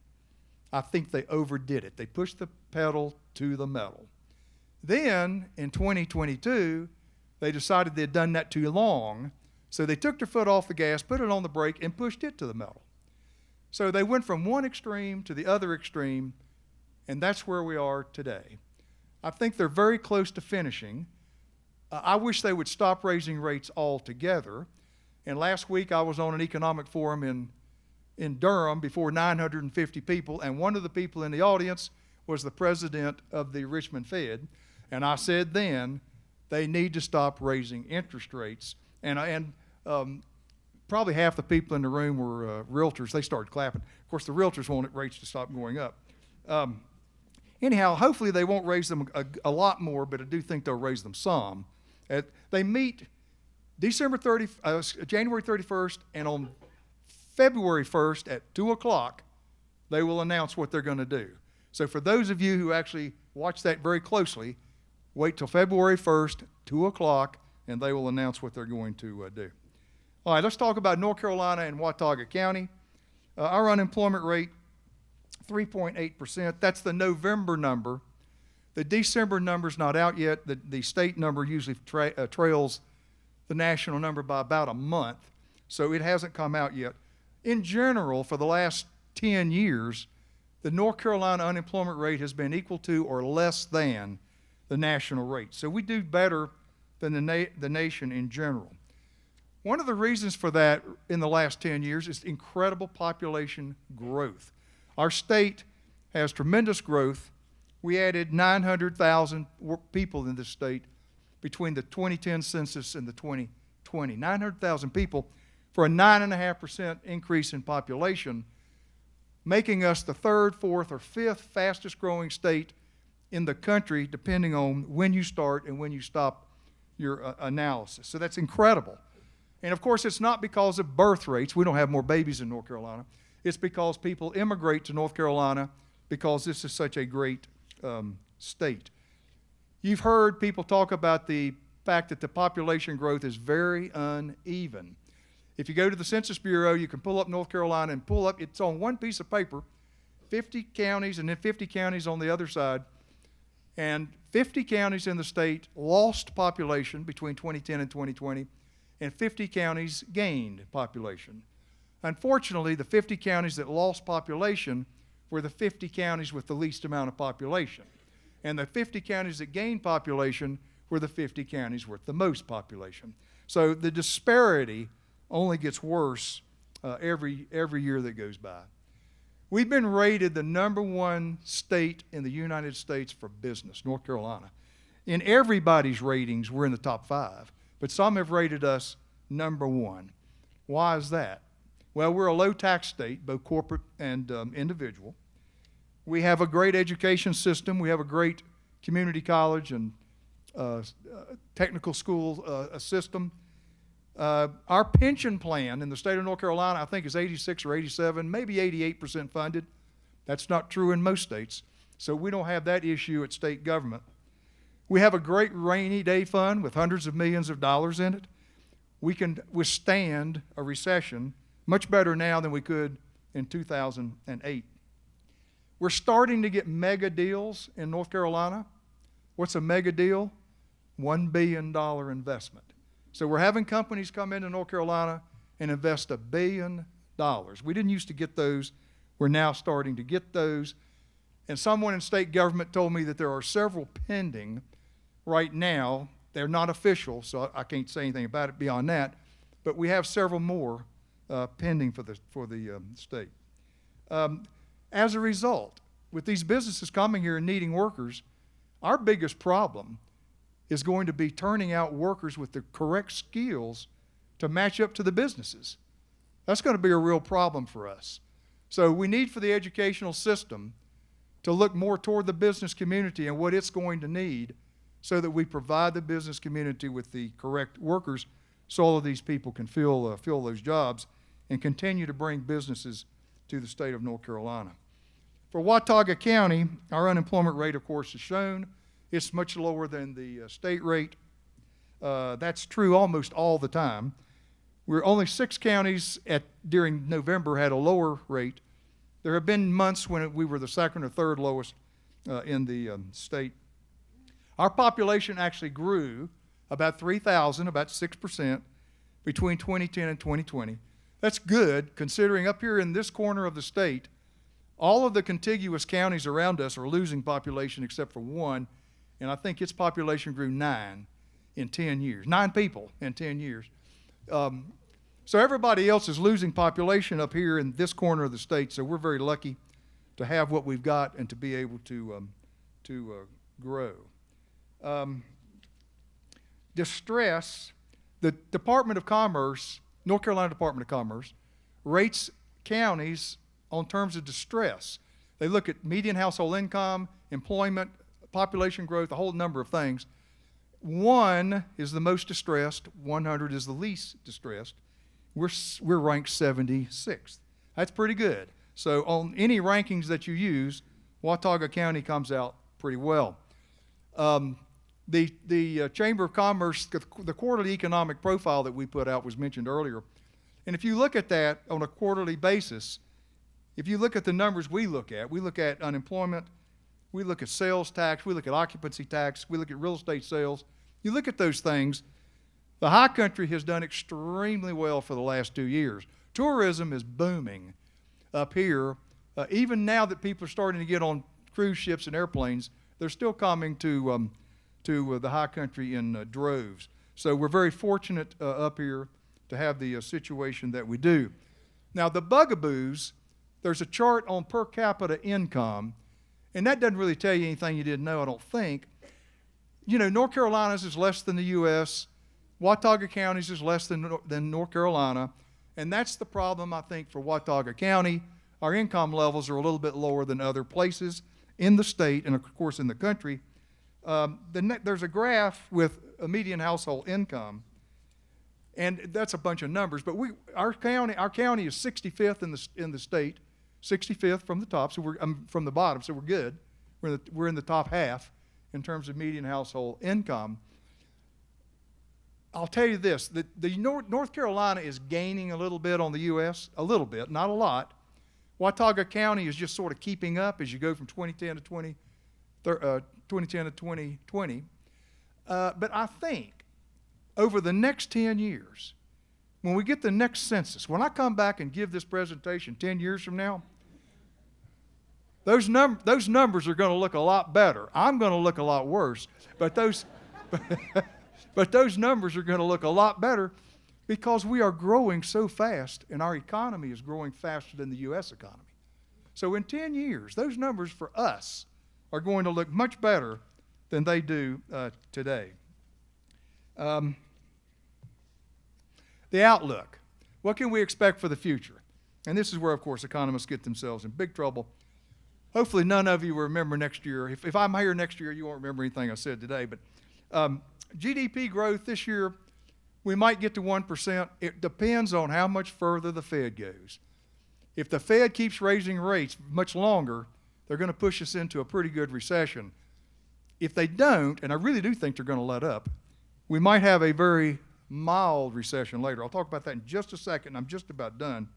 I think they overdid it. They pushed the pedal to the metal. Then, in 2022, they decided they'd done that too long, so they took their foot off the gas, put it on the brake, and pushed it to the metal. So they went from one extreme to the other extreme, and that's where we are today. I think they're very close to finishing. I wish they would stop raising rates altogether. And last week I was on an economic forum in Durham before 950 people, and one of the people in the audience was the president of the Richmond Fed. And I said then, they need to stop raising interest rates. And probably half the people in the room were realtors. They started clapping. Of course, the realtors wanted rates to stop going up. Anyhow, hopefully they won't raise them a lot more, but I do think they'll raise them some. They meet January 31st, and on February 1st at 2 o'clock, they will announce what they're going to do. So for those of you who actually watch that very closely, wait till February 1st, 2 o'clock, and they will announce what they're going to do. All right, let's talk about North Carolina and Watauga County. Our unemployment rate, 3.8%. That's the November number. The December number's not out yet. The state number usually trails the national number by about a month, so it hasn't come out yet. In general, for the last 10 years, the North Carolina unemployment rate has been equal to or less than the national rate. So we do better than the nation in general. One of the reasons for that in the last 10 years is incredible population growth. Our state has tremendous growth. We added 900,000 people in this state between the 2010 census and the 2020. 900,000 people for a 9.5% increase in population, making us the third, fourth, or fifth fastest growing state in the country, depending on when you start and when you stop your analysis. So that's incredible. And of course, it's not because of birth rates. We don't have more babies in North Carolina. It's because people immigrate to North Carolina because this is such a great state. You've heard people talk about the fact that the population growth is very uneven. If you go to the Census Bureau, you can pull up North Carolina and pull up, it's on one piece of paper, 50 counties and then 50 counties on the other side. And 50 counties in the state lost population between 2010 and 2020, and 50 counties gained population. Unfortunately, the 50 counties that lost population were the 50 counties with the least amount of population. And the 50 counties that gained population were the 50 counties with the most population. So the disparity only gets worse every year that goes by. We've been rated the #1 state in the United States for business, North Carolina. In everybody's ratings, we're in the top 5, but some have rated us #1. Why is that? Well, we're a low-tax state, both corporate and individual. We have a great education system. We have a great community college and technical school system. Our pension plan in the state of North Carolina, I think, is 86 or 87, maybe 88% funded. That's not true in most states. So we don't have that issue at state government. We have a great rainy day fund with hundreds of millions of dollars in it. We can withstand a recession much better now than we could in 2008. We're starting to get mega deals in North Carolina. What's a mega deal? $1 billion investment. So we're having companies come into North Carolina and invest $1 billion. We didn't used to get those. We're now starting to get those. And someone in state government told me that there are several pending right now. They're not official, so I can't say anything about it beyond that. But we have several more pending for the state. As a result, with these businesses coming here and needing workers, our biggest problem is going to be turning out workers with the correct skills to match up to the businesses. That's going to be a real problem for us. So we need for the educational system to look more toward the business community and what it's going to need so that we provide the business community with the correct workers so all of these people can fill those jobs and continue to bring businesses to the state of North Carolina. For Watauga County, our unemployment rate, of course, is shown. It's much lower than the state rate. That's true almost all the time. We're only 6 counties during November had a lower rate. There have been months when we were the second or third lowest in the state. Our population actually grew about 3,000, about 6%, between 2010 and 2020. That's good, considering up here in this corner of the state, all of the contiguous counties around us are losing population except for one, and I think its population grew 9 in 10 years. 9 people in 10 years. So everybody else is losing population up here in this corner of the state, so we're very lucky to have what we've got and to be able to grow. Distress, the Department of Commerce, North Carolina Department of Commerce, rates counties on terms of distress. They look at median household income, employment, population growth, a whole number of things. 1 is the most distressed, 100 is the least distressed. We're ranked 76th. That's pretty good. So on any rankings that you use, Watauga County comes out pretty well. The Chamber of Commerce, the quarterly economic profile that we put out was mentioned earlier. And if you look at that on a quarterly basis, if you look at the numbers we look at unemployment, we look at sales tax, we look at occupancy tax, we look at real estate sales. You look at those things, the high country has done extremely well for the last 2 years. Tourism is booming. up here, even now that people are starting to get on cruise ships and airplanes, they're still coming to the high country in droves. So we're very fortunate up here to have the situation that we do. Now the bugaboos, there's a chart on per capita income, and that doesn't really tell you anything you didn't know, I don't think. You know, North Carolina's is less than the U.S., Watauga County's is less than North Carolina, and that's the problem, I think, for Watauga County. Our income levels are a little bit lower than other places in the state and, of course, in the country. There's a graph with a median household income, and that's a bunch of numbers, but our county is 65th in the state, 65th from the top, so we're from the bottom, so we're good. We're in the top half in terms of median household income. I'll tell you this, North Carolina is gaining a little bit on the U.S., a little bit, not a lot. Watauga County is just sort of keeping up as you go from 2010 to 2020. But I think over the next 10 years, when we get the next census, when I come back and give this presentation 10 years from now, those numbers are going to look a lot better. I'm going to look a lot worse, but those numbers are going to look a lot better because we are growing so fast and our economy is growing faster than the U.S. economy. So in 10 years, those numbers for us are going to look much better than they do today. The outlook. What can we expect for the future? And this is where, of course, economists get themselves in big trouble. Hopefully none of you will remember next year. If I'm here next year, you won't remember anything I said today. But GDP growth this year, we might get to 1%. It depends on how much further the Fed goes. If the Fed keeps raising rates much longer, they're going to push us into a pretty good recession. If they don't, and I really do think they're going to let up, we might have a very mild recession later. I'll talk about that in just a second. I'm just about done.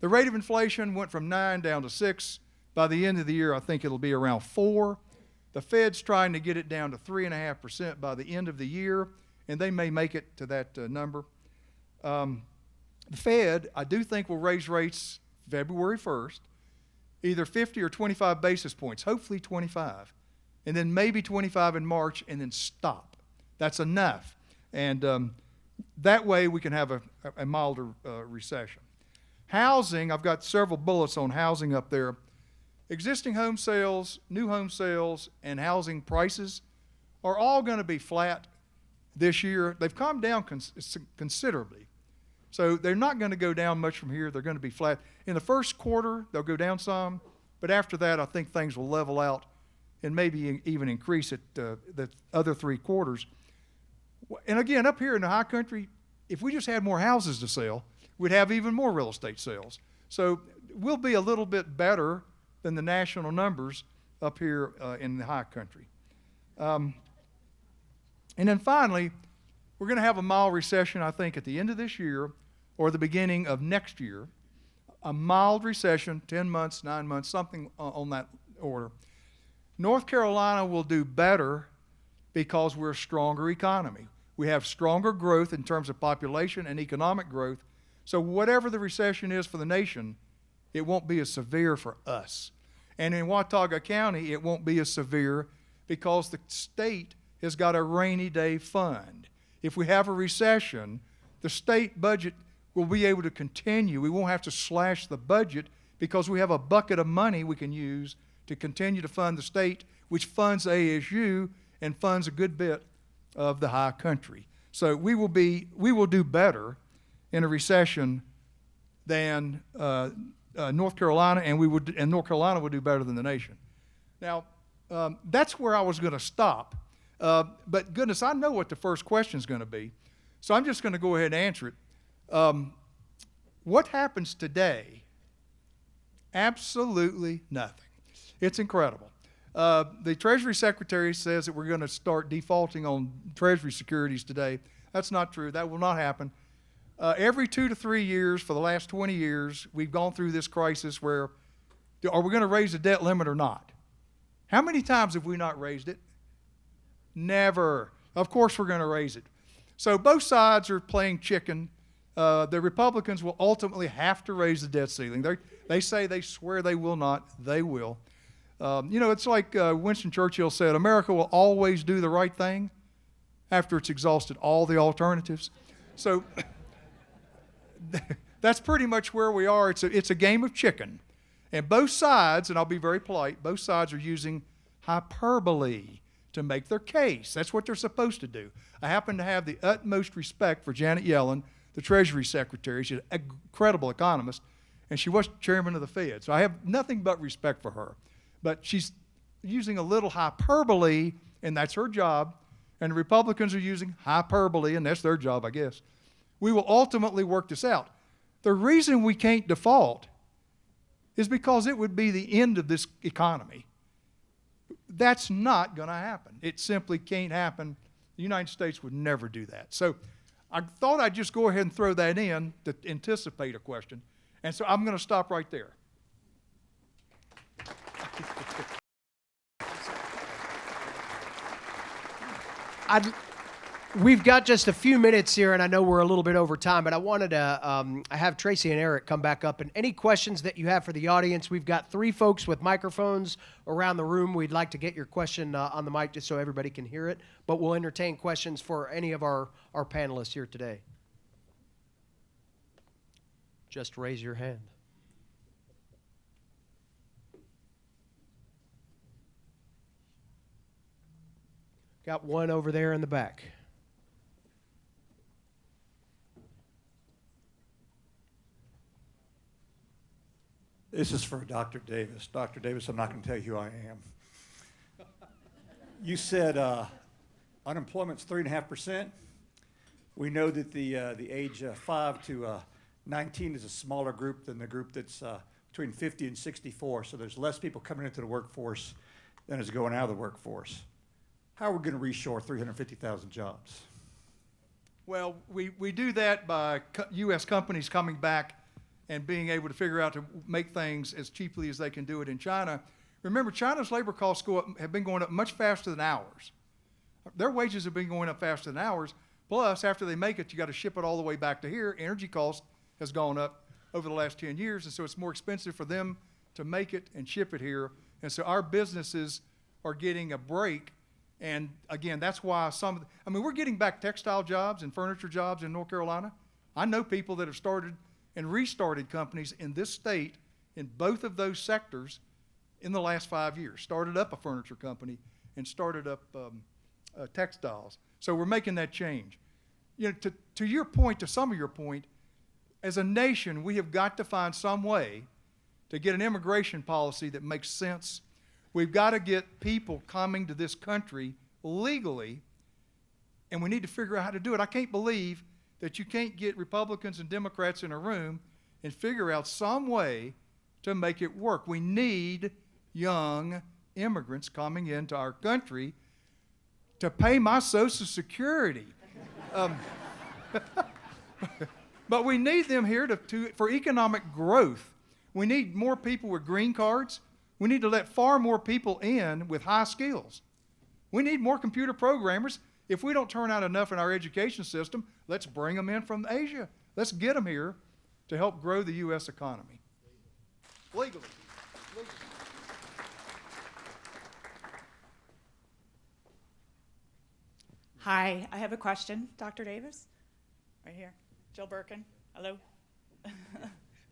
The rate of inflation went from 9 down to 6. By the end of the year, I think it'll be around 4. The Fed's trying to get it down to 3.5% by the end of the year, and they may make it to that number. The Fed, I do think, will raise rates February 1st, either 50 or 25 basis points, hopefully 25, and then maybe 25 in March, and then stop. That's enough. And that way we can have a milder recession. Housing, I've got several bullets on housing up there. Existing home sales, new home sales, and housing prices are all going to be flat this year. They've come down considerably. So they're not going to go down much from here. They're going to be flat. In the first quarter, they'll go down some, but after that, I think things will level out and maybe even increase at the other 3 quarters. And again, up here in the high country, if we just had more houses to sell, we'd have even more real estate sales. So we'll be a little bit better than the national numbers up here in the high country. And then finally, we're going to have a mild recession, I think, at the end of this year or the beginning of next year. A mild recession, 10 months, 9 months, something on that order. North Carolina will do better because we're a stronger economy. We have stronger growth in terms of population and economic growth. So whatever the recession is for the nation, it won't be as severe for us. And in Watauga County, it won't be as severe because the state has got a rainy day fund. If we have a recession, the state budget will be able to continue. We won't have to slash the budget because we have a bucket of money we can use to continue to fund the state, which funds ASU and funds a good bit of the high country. So we will do better in a recession than North Carolina, and North Carolina would do better than the nation. Now, that's where I was going to stop. But goodness, I know what the first question is going to be, so I'm just going to go ahead and answer it. What happens today? Absolutely nothing. It's incredible. The Treasury Secretary says that we're going to start defaulting on Treasury securities today. That's not true. That will not happen. Every 2 to 3 years for the last 20 years, we've gone through this crisis where are we going to raise the debt limit or not? How many times have we not raised it? Never. Of course we're going to raise it. So both sides are playing chicken. The Republicans will ultimately have to raise the debt ceiling. They say they swear they will not. They will. You know, it's like Winston Churchill said, America will always do the right thing after it's exhausted all the alternatives. So that's pretty much where we are. It's a game of chicken. And both sides, and I'll be very polite, both sides are using hyperbole to make their case. That's what they're supposed to do. I happen to have the utmost respect for Janet Yellen, the Treasury Secretary. She's an incredible economist, and she was chairman of the Fed. So I have nothing but respect for her. But she's using a little hyperbole, and that's her job. And the Republicans are using hyperbole, and that's their job, I guess. We will ultimately work this out. The reason we can't default is because it would be the end of this economy. That's not going to happen. It simply can't happen. The United States would never do that. So I thought I'd just go ahead and throw that in to anticipate a question. And so I'm going to stop right there. We've got just a few minutes here, and I know we're a little bit over time, but I wanted to have Tracy and Eric come back up. And any questions that you have for the audience, we've got 3 folks with microphones around the room. We'd like to get your question on the mic just so everybody can hear it, but we'll entertain questions for any of our panelists here today. Just raise your hand. Got one over there in the back. This is for Dr. Davis. Dr. Davis, I'm not going to tell you who I am. You said unemployment's 3.5%. We know that the age 5 to 19 is a smaller group than the group that's between 50 and 64. So there's less people coming into the workforce than is going out of the workforce. How are we going to reshore 350,000 jobs? Well, we do that by U.S. companies coming back and being able to figure out to make things as cheaply as they can do it in China. Remember, China's labor costs have been going up much faster than ours. Their wages have been going up faster than ours. Plus, after they make it, you got to ship it all the way back to here. Energy cost has gone up over the last 10 years, and so it's more expensive for them to make it and ship it here. And so our businesses are getting a break. And again, that's why we're getting back textile jobs and furniture jobs in North Carolina. I know people that have started and restarted companies in this state in both of those sectors in the last 5 years. Started up a furniture company and started up textiles. So we're making that change. You know, to your point, to some of your point, as a nation, we have got to find some way to get an immigration policy that makes sense. We've got to get people coming to this country legally, and we need to figure out how to do it. I can't believe that you can't get Republicans and Democrats in a room and figure out some way to make it work. We need young immigrants coming into our country to pay my Social Security. But we need them here for economic growth. We need more people with green cards. We need to let far more people in with high skills. We need more computer programmers. If we don't turn out enough in our education system, let's bring them in from Asia. Let's get them here to help grow the U.S. economy. Legally. Hi, I have a question. Dr. Davis? Right here. Jill Birkin. Hello?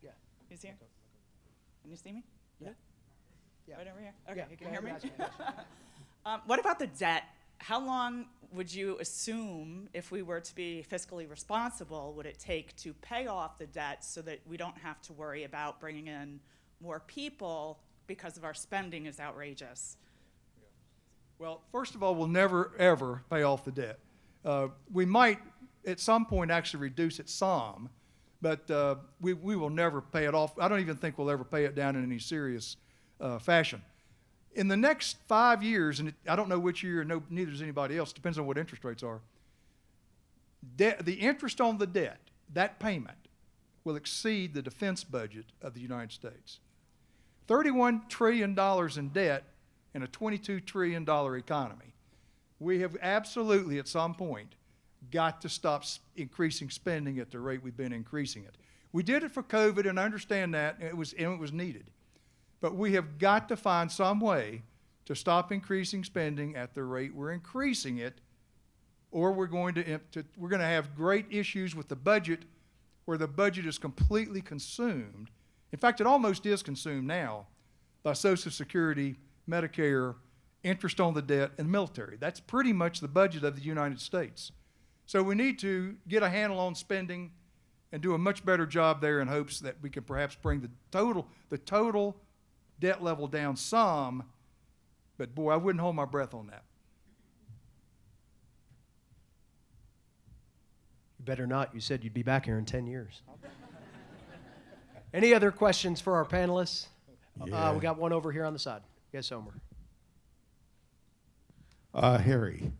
Yeah. Who's here? Can you see me? Yeah. Yeah. Right over here? Okay, Yeah, you can go hear me? ahead, What about the debt? How long would you assume, if we were to be fiscally responsible, would it take to pay off the debt so that we don't have to worry about bringing in more people because of our spending is outrageous? Well, first of all, we'll never, ever pay off the debt. We might, at some point, actually reduce it some, but we will never pay it off. I don't even think we'll ever pay it down in any serious fashion. In the next 5 years, and I don't know which year, neither does anybody else, depends on what interest rates are, the interest on the debt, that payment, will exceed the defense budget of the United States. $31 trillion in debt in a $22 trillion economy. We have absolutely, at some point, got to stop increasing spending at the rate we've been increasing it. We did it for COVID, and I understand that, and it was needed. But we have got to find some way to stop increasing spending at the rate we're increasing it, or we're going to have great issues with the budget, where the budget is completely consumed. In fact, it almost is consumed now by Social Security, Medicare, interest on the debt, and military. That's pretty much the budget of the United States. So we need to get a handle on spending and do a much better job there in hopes that we can perhaps bring the total debt level down some, but boy, I wouldn't hold my breath on that. You better not. You said you'd be back here in 10 years. Any other questions for our panelists? Yeah. We got one over here on the side. Yes, Omer. Harry,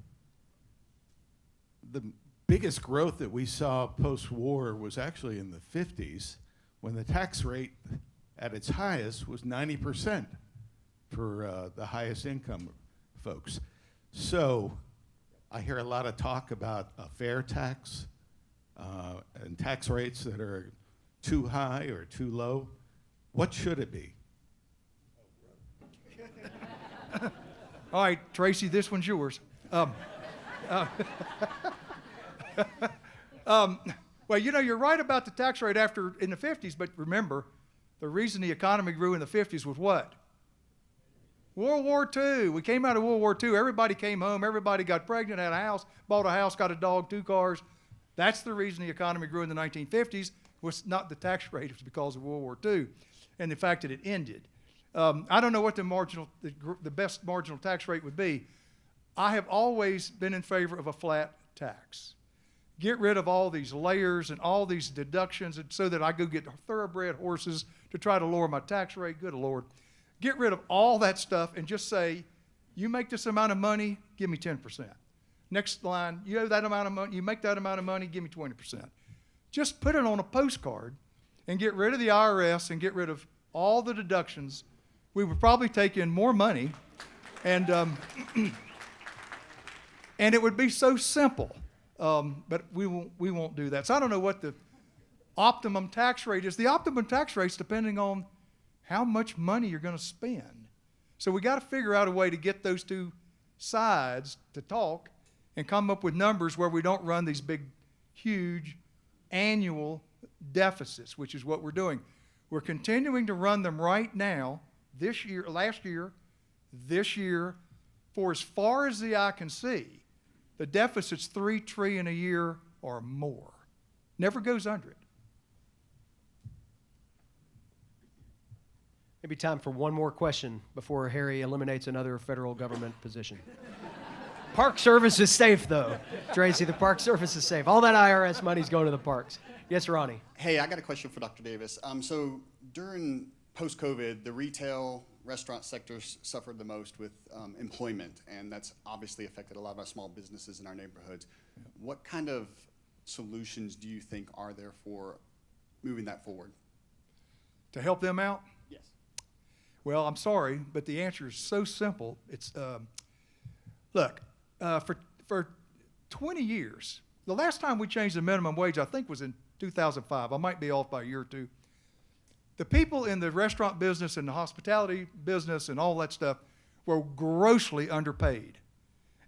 the biggest growth that we saw post-war was actually in the 50s, when the tax rate at its highest was 90% for the highest income folks. So I hear a lot of talk about a fair tax and tax rates that are too high or too low. What should it be? All right, Tracy, this one's yours. Well, you know, you're right about the tax rate in the 50s, but remember, the reason the economy grew in the 50s was what? World War II. We came out of World War II. Everybody came home. Everybody got pregnant, had a house, bought a house, got a dog, 2 cars. That's the reason the economy grew in the 1950s, was not the tax rate. It was because of World War II and the fact that it ended. I don't know what the best marginal tax rate would be. I have always been in favor of a flat tax. Get rid of all these layers and all these deductions, and so that I go get thoroughbred horses to try to lower my tax rate. Good Lord. Get rid of all that stuff and just say, you make this amount of money, give me 10%. Next line, you owe that amount of money, you make that amount of money, give me 20%. Just put it on a postcard and get rid of the IRS and get rid of all the deductions. We would probably take in more money, and and it would be so simple. But we won't do that. So I don't know what the optimum tax rate is. The optimum tax rate is depending on how much money you're going to spend. So we got to figure out a way to get those two sides to talk and come up with numbers where we don't run these big, huge annual deficits, which is what we're doing. We're continuing to run them right now, this year, last year, this year, for as far as the eye can see. The deficit's $3 trillion a year or more. Never goes under it. Maybe time for one more question before Harry eliminates another federal government position. Park Service is safe, though. Tracy, the Park Service is safe. All that IRS money's going to the parks. Yes, Ronnie. Hey, I got a question for Dr. Davis. So during post-COVID, the retail restaurant sectors suffered the most with employment, and that's obviously affected a lot of our small businesses in our neighborhoods. What kind of solutions do you think are there for moving that forward? To help them out? Yes. Well, I'm sorry, but the answer is so simple. It's, look, for 20 years, the last time we changed the minimum wage, I think, was in 2005. I might be off by a year or two. The people in the restaurant business and the hospitality business and all that stuff were grossly underpaid.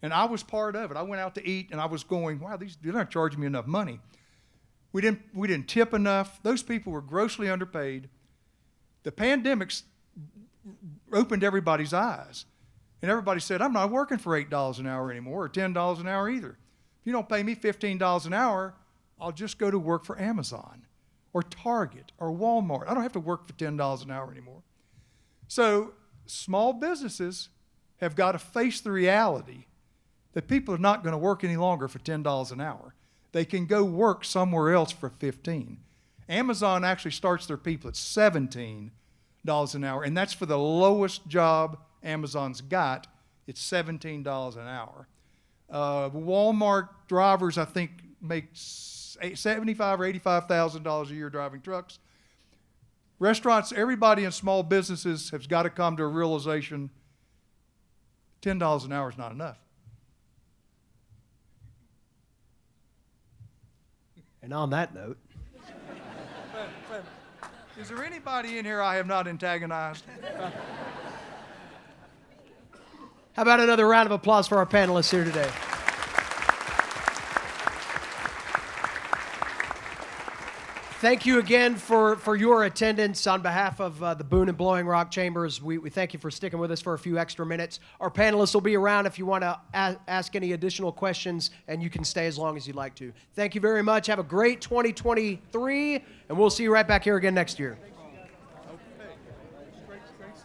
And I was part of it. I went out to eat and I was going, wow, they're not charging me enough money. We didn't tip enough. Those people were grossly underpaid. The pandemics opened everybody's eyes. And everybody said, I'm not working for $8 an hour anymore or $10 an hour either. If you don't pay me $15 an hour, I'll just go to work for Amazon or Target or Walmart. I don't have to work for $10 an hour anymore. So small businesses have got to face the reality that people are not going to work any longer for $10 an hour. They can go work somewhere else for $15. Amazon actually starts their people at $17 an hour, and that's for the lowest job Amazon's got. It's $17 an hour. Walmart drivers, I think, make $75,000 or $85,000 a year driving trucks. Restaurants, everybody in small businesses has got to come to a realization $10 an hour is not enough. And on that note, Is there anybody in here I have not antagonized? how about another round of applause for our panelists here today? Thank you again for your attendance on behalf of the Boone and Blowing Rock Chambers. We thank you for sticking with us for a few extra minutes. Our panelists will be around if you want to ask any additional questions, and you can stay as long as you'd like to. Thank you very much. Have a great 2023, and we'll see you right back here again next year.